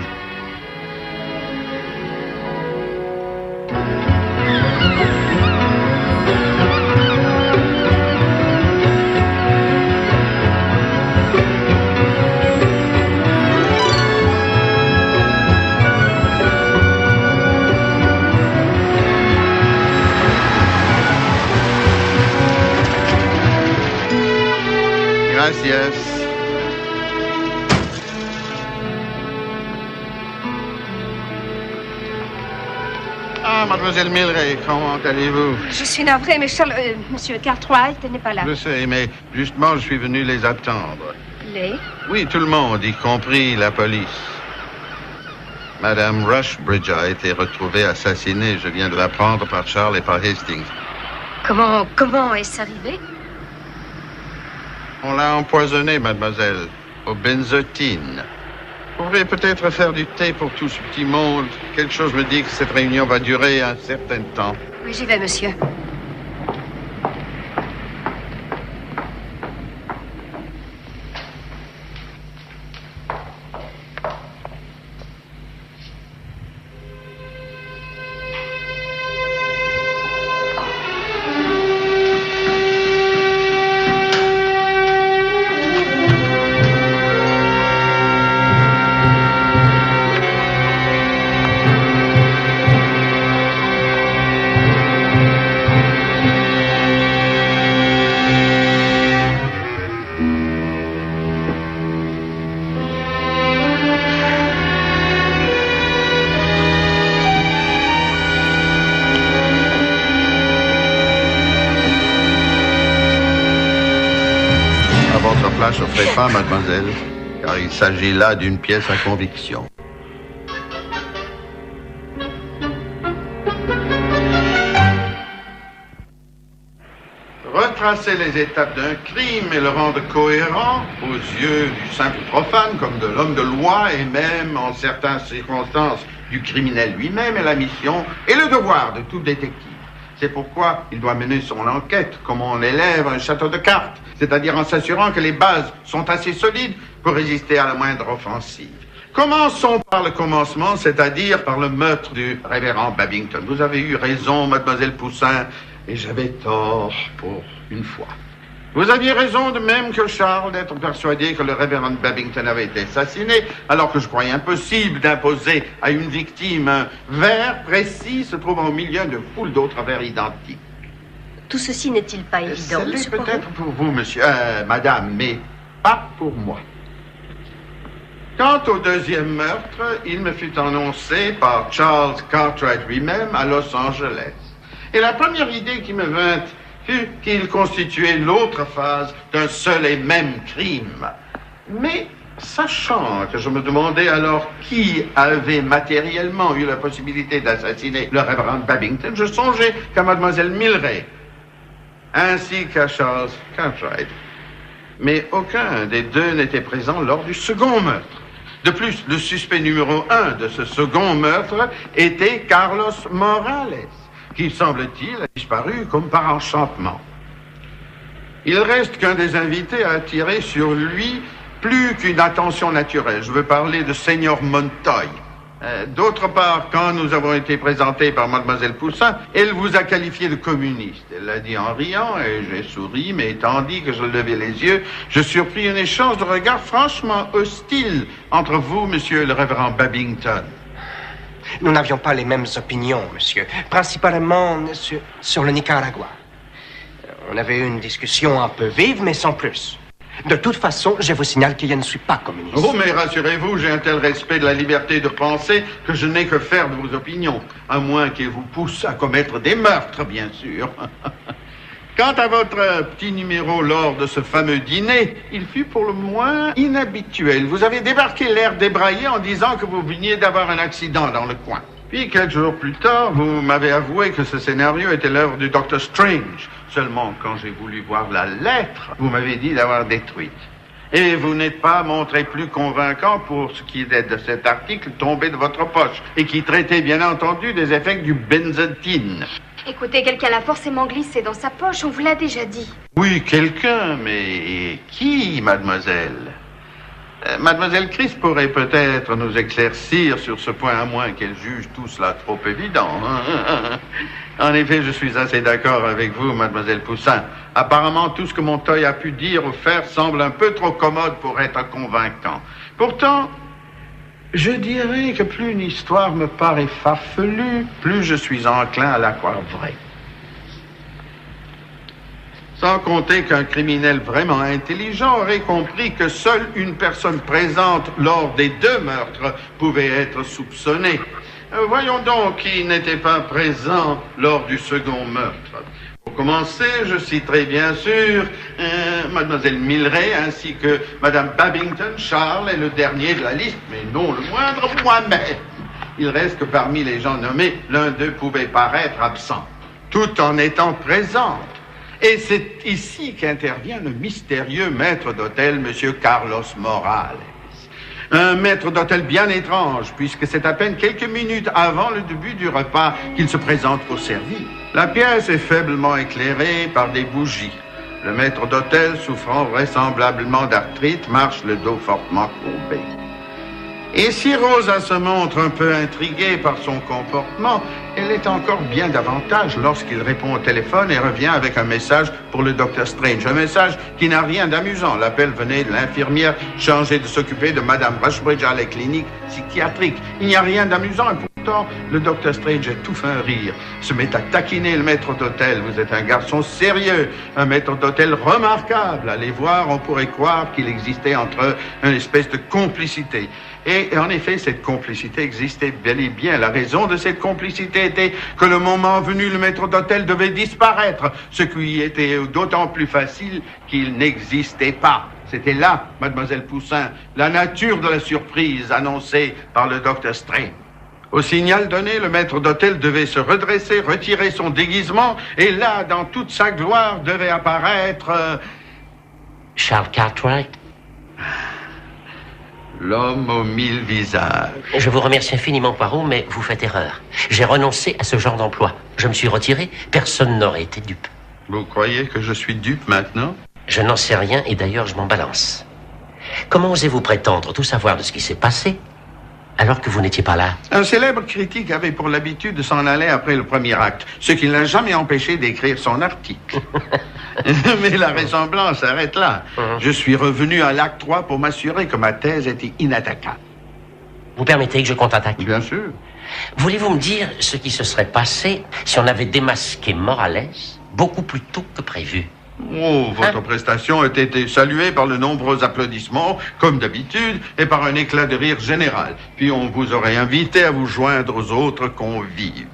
Gracias. Ah, mademoiselle Milray, comment allez-vous? Je suis navrée, mais Charles... Monsieur Cartwright n'est pas là. Je sais, mais justement, je suis venu les attendre. Les? Oui, tout le monde, y compris la police. Madame Rushbridge a été retrouvée assassinée. Je viens de l'apprendre par Charles et par Hastings. Comment est-ce arrivé? On l'a empoisonnée, mademoiselle, au benzotine. Vous pourriez peut-être faire du thé pour tout ce petit monde. Quelque chose me dit que cette réunion va durer un certain temps. Oui, j'y vais, monsieur. Je ne ferai pas, mademoiselle, car il s'agit là d'une pièce à conviction. Retracer les étapes d'un crime et le rendre cohérent aux yeux du simple profane comme de l'homme de loi et même, en certaines circonstances, du criminel lui-même est la mission et le devoir de tout détective. C'est pourquoi il doit mener son enquête comme on élève un château de cartes, c'est-à-dire en s'assurant que les bases sont assez solides pour résister à la moindre offensive. Commençons par le commencement, c'est-à-dire par le meurtre du révérend Babington. Vous avez eu raison, mademoiselle Poussin, et j'avais tort pour une fois. Vous aviez raison de même que Charles d'être persuadé que le révérend Babington avait été assassiné, alors que je croyais impossible d'imposer à une victime un verre précis se trouvant au milieu de foule d'autres verres identiques. Tout ceci n'est-il pas évident, C'est peut-être pour vous, monsieur, madame, mais pas pour moi. Quant au deuxième meurtre, il me fut annoncé par Charles Cartwright lui-même à Los Angeles. Et la première idée qui me vint fut qu'il constituait l'autre phase d'un seul et même crime. Mais, sachant que je me demandais alors qui avait matériellement eu la possibilité d'assassiner le révérend Babington, je songeais qu'à mademoiselle Milray, ainsi qu'à Charles Cartwright. Mais aucun des deux n'était présent lors du second meurtre. De plus, le suspect numéro 1 de ce second meurtre était Carlos Morales, qui, semble-t-il, a disparu comme par enchantement. Il reste qu'un des invités a attiré sur lui plus qu'une attention naturelle. Je veux parler de Seigneur Montoy. D'autre part, quand nous avons été présentés par mademoiselle Poussin, elle vous a qualifié de communiste. Elle l'a dit en riant, et j'ai souri, mais tandis que je levais les yeux, je surpris un échange de regards franchement hostile entre vous, monsieur le révérend Babington. Nous n'avions pas les mêmes opinions, monsieur. Principalement sur le Nicaragua. On avait eu une discussion un peu vive, mais sans plus. De toute façon, je vous signale que je ne suis pas communiste. Oh, mais rassurez-vous, j'ai un tel respect de la liberté de penser que je n'ai que faire de vos opinions, à moins qu'elles vous poussent à commettre des meurtres, bien sûr. Quant à votre petit numéro lors de ce fameux dîner, il fut pour le moins inhabituel. Vous avez débarqué l'air débraillé en disant que vous veniez d'avoir un accident dans le coin. Puis, quelques jours plus tard, vous m'avez avoué que ce scénario était l'œuvre du Dr. Strange. Seulement, quand j'ai voulu voir la lettre, vous m'avez dit d'avoir détruite. Et vous n'êtes pas montré plus convaincant pour ce qui est de cet article tombé de votre poche et qui traitait bien entendu des effets du benzodine. Écoutez, quelqu'un l'a forcément glissé dans sa poche, on vous l'a déjà dit. Oui, quelqu'un, mais qui, mademoiselle? Mademoiselle Chris pourrait peut-être nous éclaircir sur ce point, à moins qu'elle juge tout cela trop évident. En effet, je suis assez d'accord avec vous, mademoiselle Poussin. Apparemment, tout ce que Montoy a pu dire ou faire semble un peu trop commode pour être convaincant. Pourtant, je dirais que plus une histoire me paraît farfelue, plus je suis enclin à la croire vraie. Sans compter qu'un criminel vraiment intelligent aurait compris que seule une personne présente lors des deux meurtres pouvait être soupçonnée. Voyons donc qui n'était pas présent lors du second meurtre. Pour commencer, je citerai bien sûr mademoiselle Milray ainsi que madame Babington. Charles est le dernier de la liste, mais non le moindre, moi-même. Il reste que parmi les gens nommés, l'un d'eux pouvait paraître absent, tout en étant présent. Et c'est ici qu'intervient le mystérieux maître d'hôtel, monsieur Carlos Morales. Un maître d'hôtel bien étrange, puisque c'est à peine quelques minutes avant le début du repas qu'il se présente pour servir. La pièce est faiblement éclairée par des bougies. Le maître d'hôtel, souffrant vraisemblablement d'arthrite, marche le dos fortement courbé. Et si Rosa se montre un peu intriguée par son comportement, elle est encore bien davantage lorsqu'il répond au téléphone et revient avec un message pour le Dr. Strange. Un message qui n'a rien d'amusant. L'appel venait de l'infirmière chargée de s'occuper de Madame Rushbridge à la clinique psychiatrique. Il n'y a rien d'amusant et pourtant, le Dr. Strange étouffe un rire, se met à taquiner le maître d'hôtel. Vous êtes un garçon sérieux, un maître d'hôtel remarquable. Allez voir, on pourrait croire qu'il existait entre eux une espèce de complicité. Et en effet, cette complicité existait bel et bien. La raison de cette complicité était que le moment venu, le maître d'hôtel devait disparaître, ce qui était d'autant plus facile qu'il n'existait pas. C'était là, mademoiselle Poussin, la nature de la surprise annoncée par le Dr. Strange. Au signal donné, le maître d'hôtel devait se redresser, retirer son déguisement, et là, dans toute sa gloire, devait apparaître... Charles Cartwright? L'homme aux 1000 visages. Je vous remercie infiniment, Poirot, mais vous faites erreur. J'ai renoncé à ce genre d'emploi. Je me suis retiré, personne n'aurait été dupe. Vous croyez que je suis dupe maintenant? Je n'en sais rien et d'ailleurs je m'en balance. Comment osez-vous prétendre tout savoir de ce qui s'est passé alors que vous n'étiez pas là? Un célèbre critique avait pour l'habitude de s'en aller après le premier acte, ce qui ne l'a jamais empêché d'écrire son article. Mais la ressemblance s'arrête là. Je suis revenu à l'acte 3 pour m'assurer que ma thèse était inattaquable. Vous permettez que je contre-attaque? Bien sûr. Voulez-vous me dire ce qui se serait passé si on avait démasqué Morales beaucoup plus tôt que prévu? Oh, votre prestation a été saluée par de nombreux applaudissements, comme d'habitude, et par un éclat de rire général. Puis on vous aurait invité à vous joindre aux autres convives.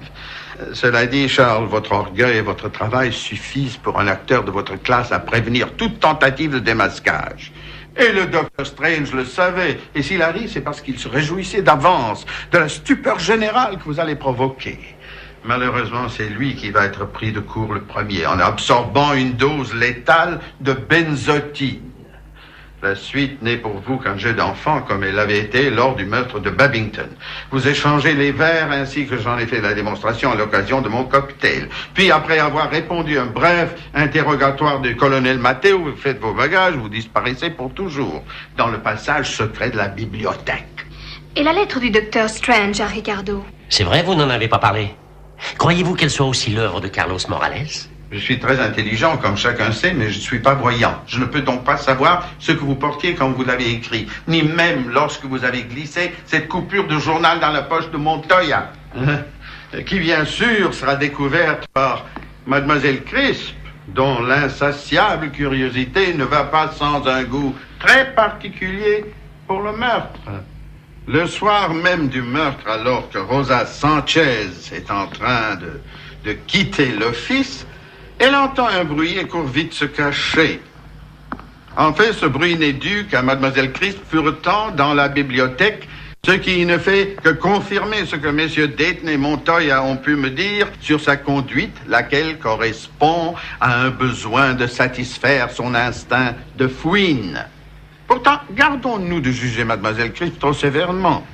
Cela dit, Charles, votre orgueil et votre travail suffisent pour un acteur de votre classe à prévenir toute tentative de démasquage. Et le Dr Strange le savait. Et s'il arrive, c'est parce qu'il se réjouissait d'avance de la stupeur générale que vous allez provoquer. Malheureusement, c'est lui qui va être pris de court le premier, en absorbant une dose létale de benzotine. La suite n'est pour vous qu'un jeu d'enfant, comme elle l'avait été lors du meurtre de Babington. Vous échangez les verres ainsi que j'en ai fait la démonstration à l'occasion de mon cocktail. Puis, après avoir répondu à un bref interrogatoire du colonel Matteo, vous faites vos bagages, vous disparaissez pour toujours dans le passage secret de la bibliothèque. Et la lettre du Dr Strange à Ricardo? C'est vrai, vous n'en avez pas parlé. Croyez-vous qu'elle soit aussi l'œuvre de Carlos Morales? Je suis très intelligent, comme chacun sait, mais je ne suis pas voyant. Je ne peux donc pas savoir ce que vous portiez quand vous l'avez écrit, ni même lorsque vous avez glissé cette coupure de journal dans la poche de Montoya, qui bien sûr sera découverte par Mademoiselle Crisp, dont l'insatiable curiosité ne va pas sans un goût très particulier pour le meurtre. Le soir même du meurtre, alors que Rosa Sanchez est en train de quitter l'office, elle entend un bruit et court vite se cacher. En fait, ce bruit n'est dû qu'à Mademoiselle Crisp furtant dans la bibliothèque, ce qui ne fait que confirmer ce que messieurs Dayton et Montoya ont pu me dire sur sa conduite, laquelle correspond à un besoin de satisfaire son instinct de fouine. Pourtant, gardons-nous de juger Mademoiselle Crisp trop sévèrement,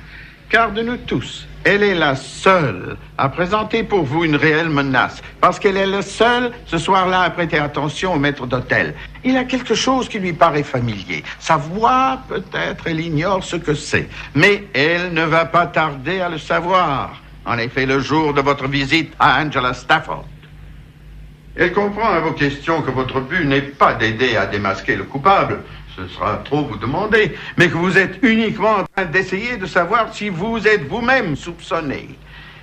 car de nous tous, elle est la seule à présenter pour vous une réelle menace, parce qu'elle est la seule, ce soir-là, à prêter attention au maître d'hôtel. Il a quelque chose qui lui paraît familier. Sa voix, peut-être, elle ignore ce que c'est, mais elle ne va pas tarder à le savoir. En effet, le jour de votre visite à Angela Stafford. Elle comprend à vos questions que votre but n'est pas d'aider à démasquer le coupable, ce sera trop vous demander, mais que vous êtes uniquement en train d'essayer de savoir si vous êtes vous-même soupçonné.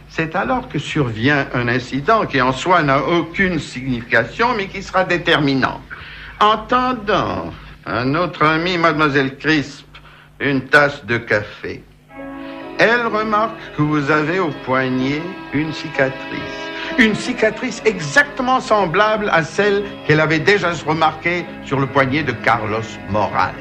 C'est alors que survient un incident qui en soi n'a aucune signification, mais qui sera déterminant. En tendant à notre amie Mademoiselle Crisp une tasse de café, elle remarque que vous avez au poignet une cicatrice. Une cicatrice exactement semblable à celle qu'elle avait déjà remarquée sur le poignet de Carlos Morales.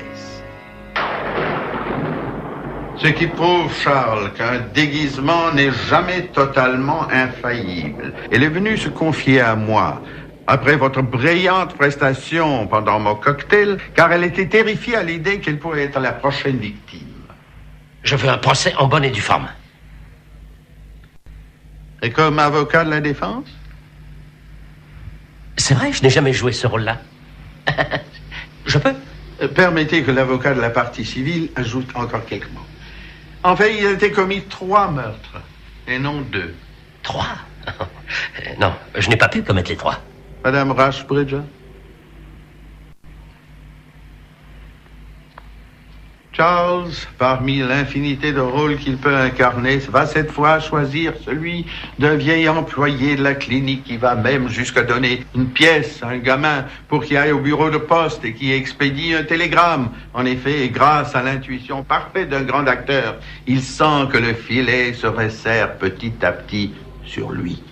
Ce qui prouve, Charles, qu'un déguisement n'est jamais totalement infaillible. Elle est venue se confier à moi après votre brillante prestation pendant mon cocktail, car elle était terrifiée à l'idée qu'elle pourrait être la prochaine victime. Je veux un procès en bonne et due forme. Et comme avocat de la défense? C'est vrai, je n'ai jamais joué ce rôle-là. Je peux? Permettez que l'avocat de la partie civile ajoute encore quelques mots. En fait, il a été commis 3 meurtres, et non 2. 3? Non, je n'ai pas pu commettre les 3. Madame Rushbridger? Charles, parmi l'infinité de rôles qu'il peut incarner, va cette fois choisir celui d'un vieil employé de la clinique qui va même jusqu'à donner une pièce à un gamin pour qu'il aille au bureau de poste et qui expédie un télégramme. En effet, grâce à l'intuition parfaite d'un grand acteur, il sent que le filet se resserre petit à petit sur lui.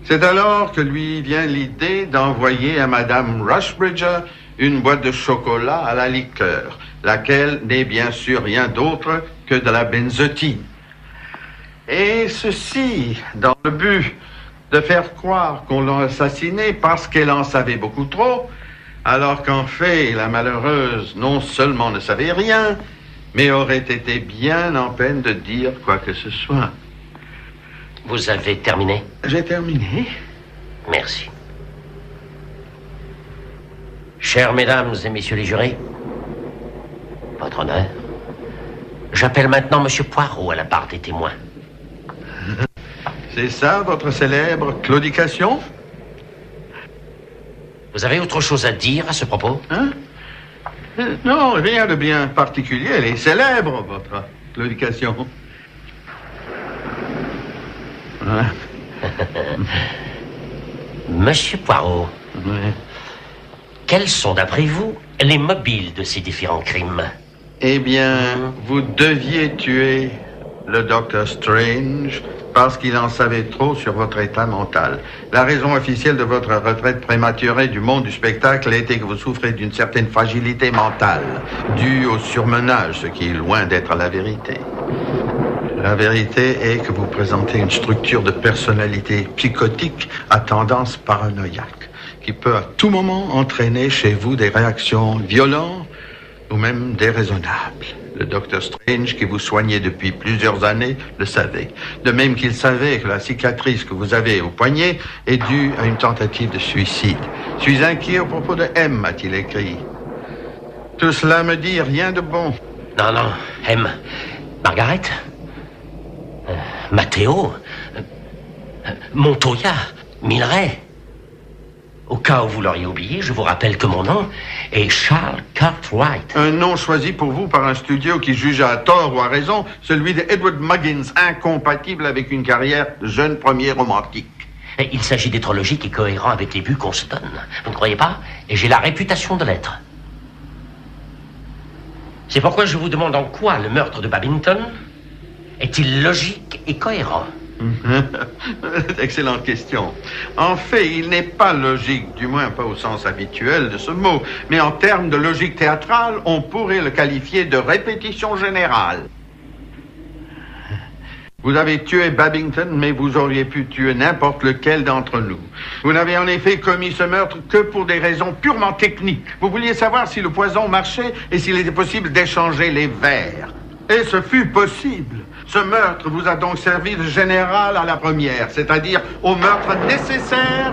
C'est alors que lui vient l'idée d'envoyer à Madame Rushbridger une boîte de chocolat à la liqueur, laquelle n'est bien sûr rien d'autre que de la benzotine. Et ceci dans le but de faire croire qu'on l'a assassinée parce qu'elle en savait beaucoup trop, alors qu'en fait, la malheureuse non seulement ne savait rien, mais aurait été bien en peine de dire quoi que ce soit. Vous avez terminé? J'ai terminé. Merci. Chères mesdames et messieurs les jurés, votre honneur, j'appelle maintenant Monsieur Poirot à la barre des témoins. C'est ça, votre célèbre claudication? Vous avez autre chose à dire à ce propos? Hein? Non, rien de bien particulier. Elle est célèbre, votre claudication. Hein? Monsieur Poirot, quels sont, d'après vous, les mobiles de ces différents crimes? Eh bien, vous deviez tuer le Dr Strange Parce qu'il en savait trop sur votre état mental. La raison officielle de votre retraite prématurée du monde du spectacle était que vous souffrez d'une certaine fragilité mentale, due au surmenage, ce qui est loin d'être la vérité. La vérité est que vous présentez une structure de personnalité psychotique à tendance paranoïaque, qui peut à tout moment entraîner chez vous des réactions violentes ou même déraisonnables. Le Dr Strange, qui vous soignait depuis plusieurs années, le savait. De même qu'il savait que la cicatrice que vous avez au poignet est due à une tentative de suicide. « Suis inquiet au propos de M », a-t-il écrit. Tout cela me dit rien de bon. Non, non, M. Margaret, Matteo, Montoya, Milleray. Au cas où vous l'auriez oublié, je vous rappelle que mon nom est Charles Cartwright. Un nom choisi pour vous par un studio qui juge à tort ou à raison celui de Edward Muggins, incompatible avec une carrière de jeune premier romantique. Il s'agit d'être logique et cohérent avec les buts qu'on se donne. Vous ne croyez pas? Et j'ai la réputation de l'être. C'est pourquoi je vous demande en quoi le meurtre de Babington est-il logique et cohérent? Excellente question. En fait, il n'est pas logique, du moins pas au sens habituel de ce mot, mais en termes de logique théâtrale, on pourrait le qualifier de répétition générale. Vous avez tué Babington, mais vous auriez pu tuer n'importe lequel d'entre nous. Vous n'avez en effet commis ce meurtre que pour des raisons purement techniques. Vous vouliez savoir si le poison marchait et s'il était possible d'échanger les verres. Et ce fut possible. Ce meurtre vous a donc servi de général à la première, c'est-à-dire au meurtre nécessaire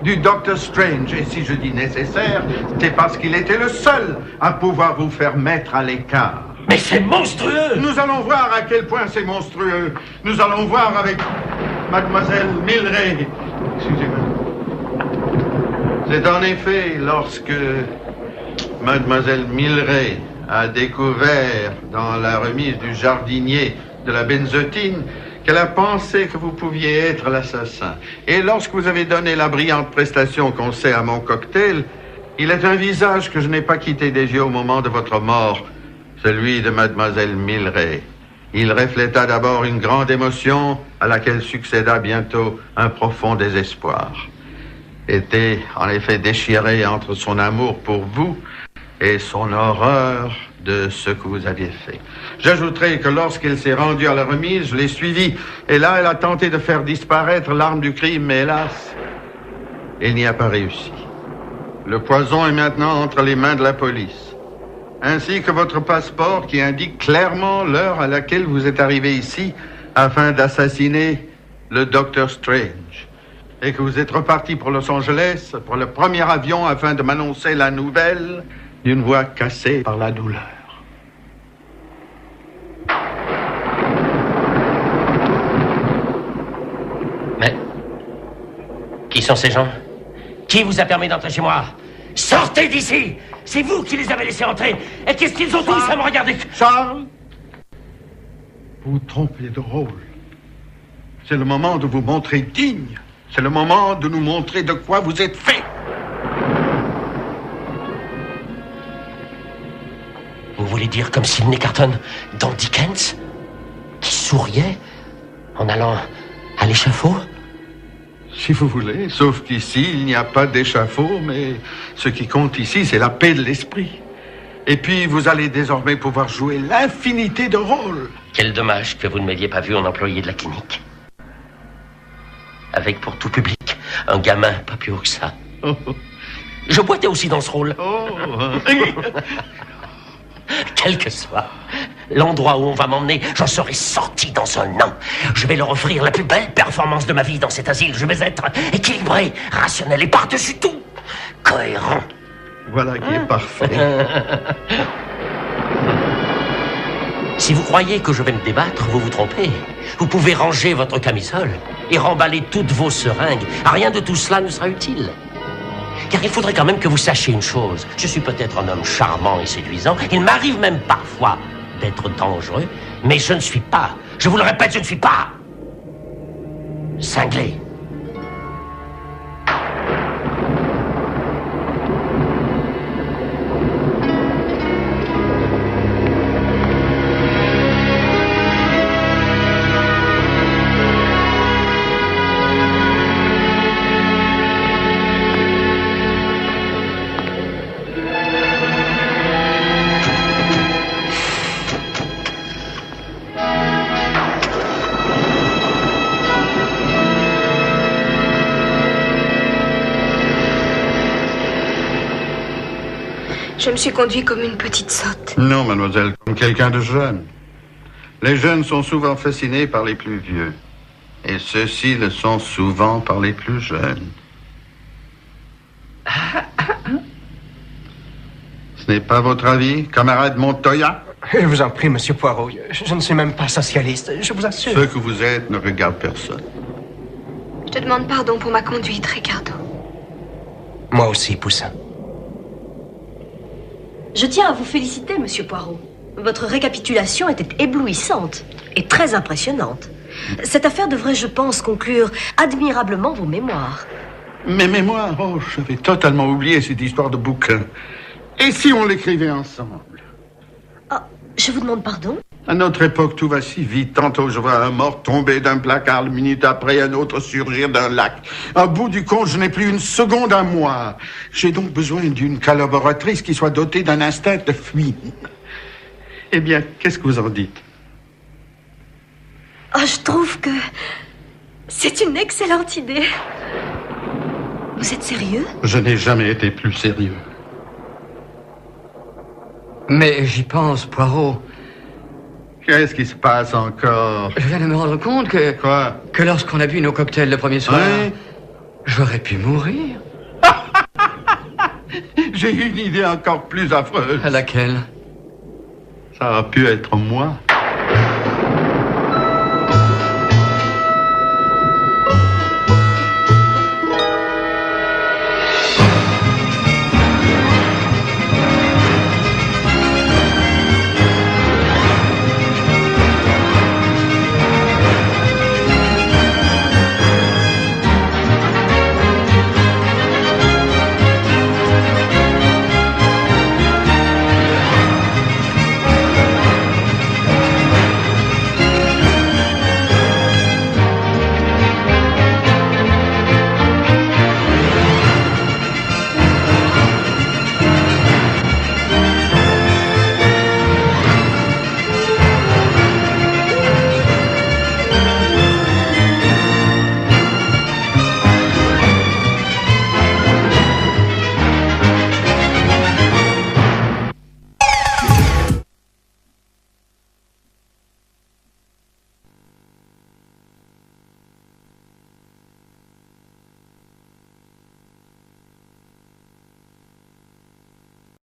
du Dr Strange. Et si je dis nécessaire, c'est parce qu'il était le seul à pouvoir vous faire mettre à l'écart. Mais c'est monstrueux! Nous allons voir à quel point c'est monstrueux. Nous allons voir avec Mademoiselle Milleray. Excusez-moi. C'est en effet lorsque Mademoiselle Milleray a découvert dans la remise du jardinier de la benzotine qu'elle a pensé que vous pouviez être l'assassin. Et lorsque vous avez donné la brillante prestation qu'on sait à mon cocktail, il est un visage que je n'ai pas quitté des yeux au moment de votre mort, celui de Mademoiselle Milleray. Il refléta d'abord une grande émotion à laquelle succéda bientôt un profond désespoir. Était en effet déchiré entre son amour pour vous et son horreur de ce que vous aviez fait. J'ajouterai que lorsqu'elle s'est rendue à la remise, je l'ai suivie, et là, elle a tenté de faire disparaître l'arme du crime, mais hélas, elle n'y a pas réussi. Le poison est maintenant entre les mains de la police, ainsi que votre passeport qui indique clairement l'heure à laquelle vous êtes arrivé ici afin d'assassiner le Dr Strange, et que vous êtes reparti pour Los Angeles pour le premier avion afin de m'annoncer la nouvelle d'une voix cassée par la douleur. Mais qui sont ces gens? Qui vous a permis d'entrer chez moi? Sortez d'ici! C'est vous qui les avez laissés entrer. Et qu'est-ce qu'ils ont tous à me regarder? Charles, vous trompez de rôle. C'est le moment de vous montrer digne. C'est le moment de nous montrer de quoi vous êtes fait. Vous voulez dire comme Sidney Carton dans Dickens, qui souriait en allant à l'échafaud? Si vous voulez, sauf qu'ici, il n'y a pas d'échafaud, mais ce qui compte ici, c'est la paix de l'esprit. Et puis, vous allez désormais pouvoir jouer l'infinité de rôles. Quel dommage que vous ne m'ayez pas vu en employé de la clinique. Avec pour tout public, un gamin pas plus haut que ça. Oh. Je boitais aussi dans ce rôle. Oh. Quel que soit l'endroit où on va m'emmener, j'en serai sorti dans un an. Je vais leur offrir la plus belle performance de ma vie dans cet asile. Je vais être équilibré, rationnel et par-dessus tout, cohérent. Voilà qui est parfait. Si vous croyez que je vais me débattre, vous vous trompez. Vous pouvez ranger votre camisole et remballer toutes vos seringues. Rien de tout cela ne sera utile. Car il faudrait quand même que vous sachiez une chose. Je suis peut-être un homme charmant et séduisant. Il m'arrive même parfois d'être dangereux. Mais je ne suis pas, je vous le répète, je ne suis pas cinglé. Je me suis conduite comme une petite sotte. Non, mademoiselle, comme quelqu'un de jeune. Les jeunes sont souvent fascinés par les plus vieux. Et ceux-ci le sont souvent par les plus jeunes. Ce n'est pas votre avis, camarade Montoya? Je vous en prie, monsieur Poirot. Je ne suis même pas socialiste, je vous assure. Ce que vous êtes ne regarde personne. Je te demande pardon pour ma conduite, Ricardo. Moi aussi, Poussin. Je tiens à vous féliciter, monsieur Poirot. Votre récapitulation était éblouissante et très impressionnante. Cette affaire devrait, je pense, conclure admirablement vos mémoires. Mes mémoires? Oh, j'avais totalement oublié cette histoire de bouquin. Et si on l'écrivait ensemble? Ah, je vous demande pardon? À notre époque, tout va si vite. Tantôt, je vois un mort tomber d'un placard, une minute après, un autre surgir d'un lac. À bout du compte, je n'ai plus une seconde à moi. J'ai donc besoin d'une collaboratrice qui soit dotée d'un instinct de fuite. Eh bien, qu'est-ce que vous en dites? Oh, je trouve que c'est une excellente idée. Vous êtes sérieux? Je n'ai jamais été plus sérieux. Mais j'y pense, Poirot. Qu'est-ce qui se passe encore? Je viens de me rendre compte que... Quoi? Que lorsqu'on a bu nos cocktails le premier soir, Oui. J'aurais pu mourir. J'ai une idée encore plus affreuse. À laquelle? Ça a pu être moi.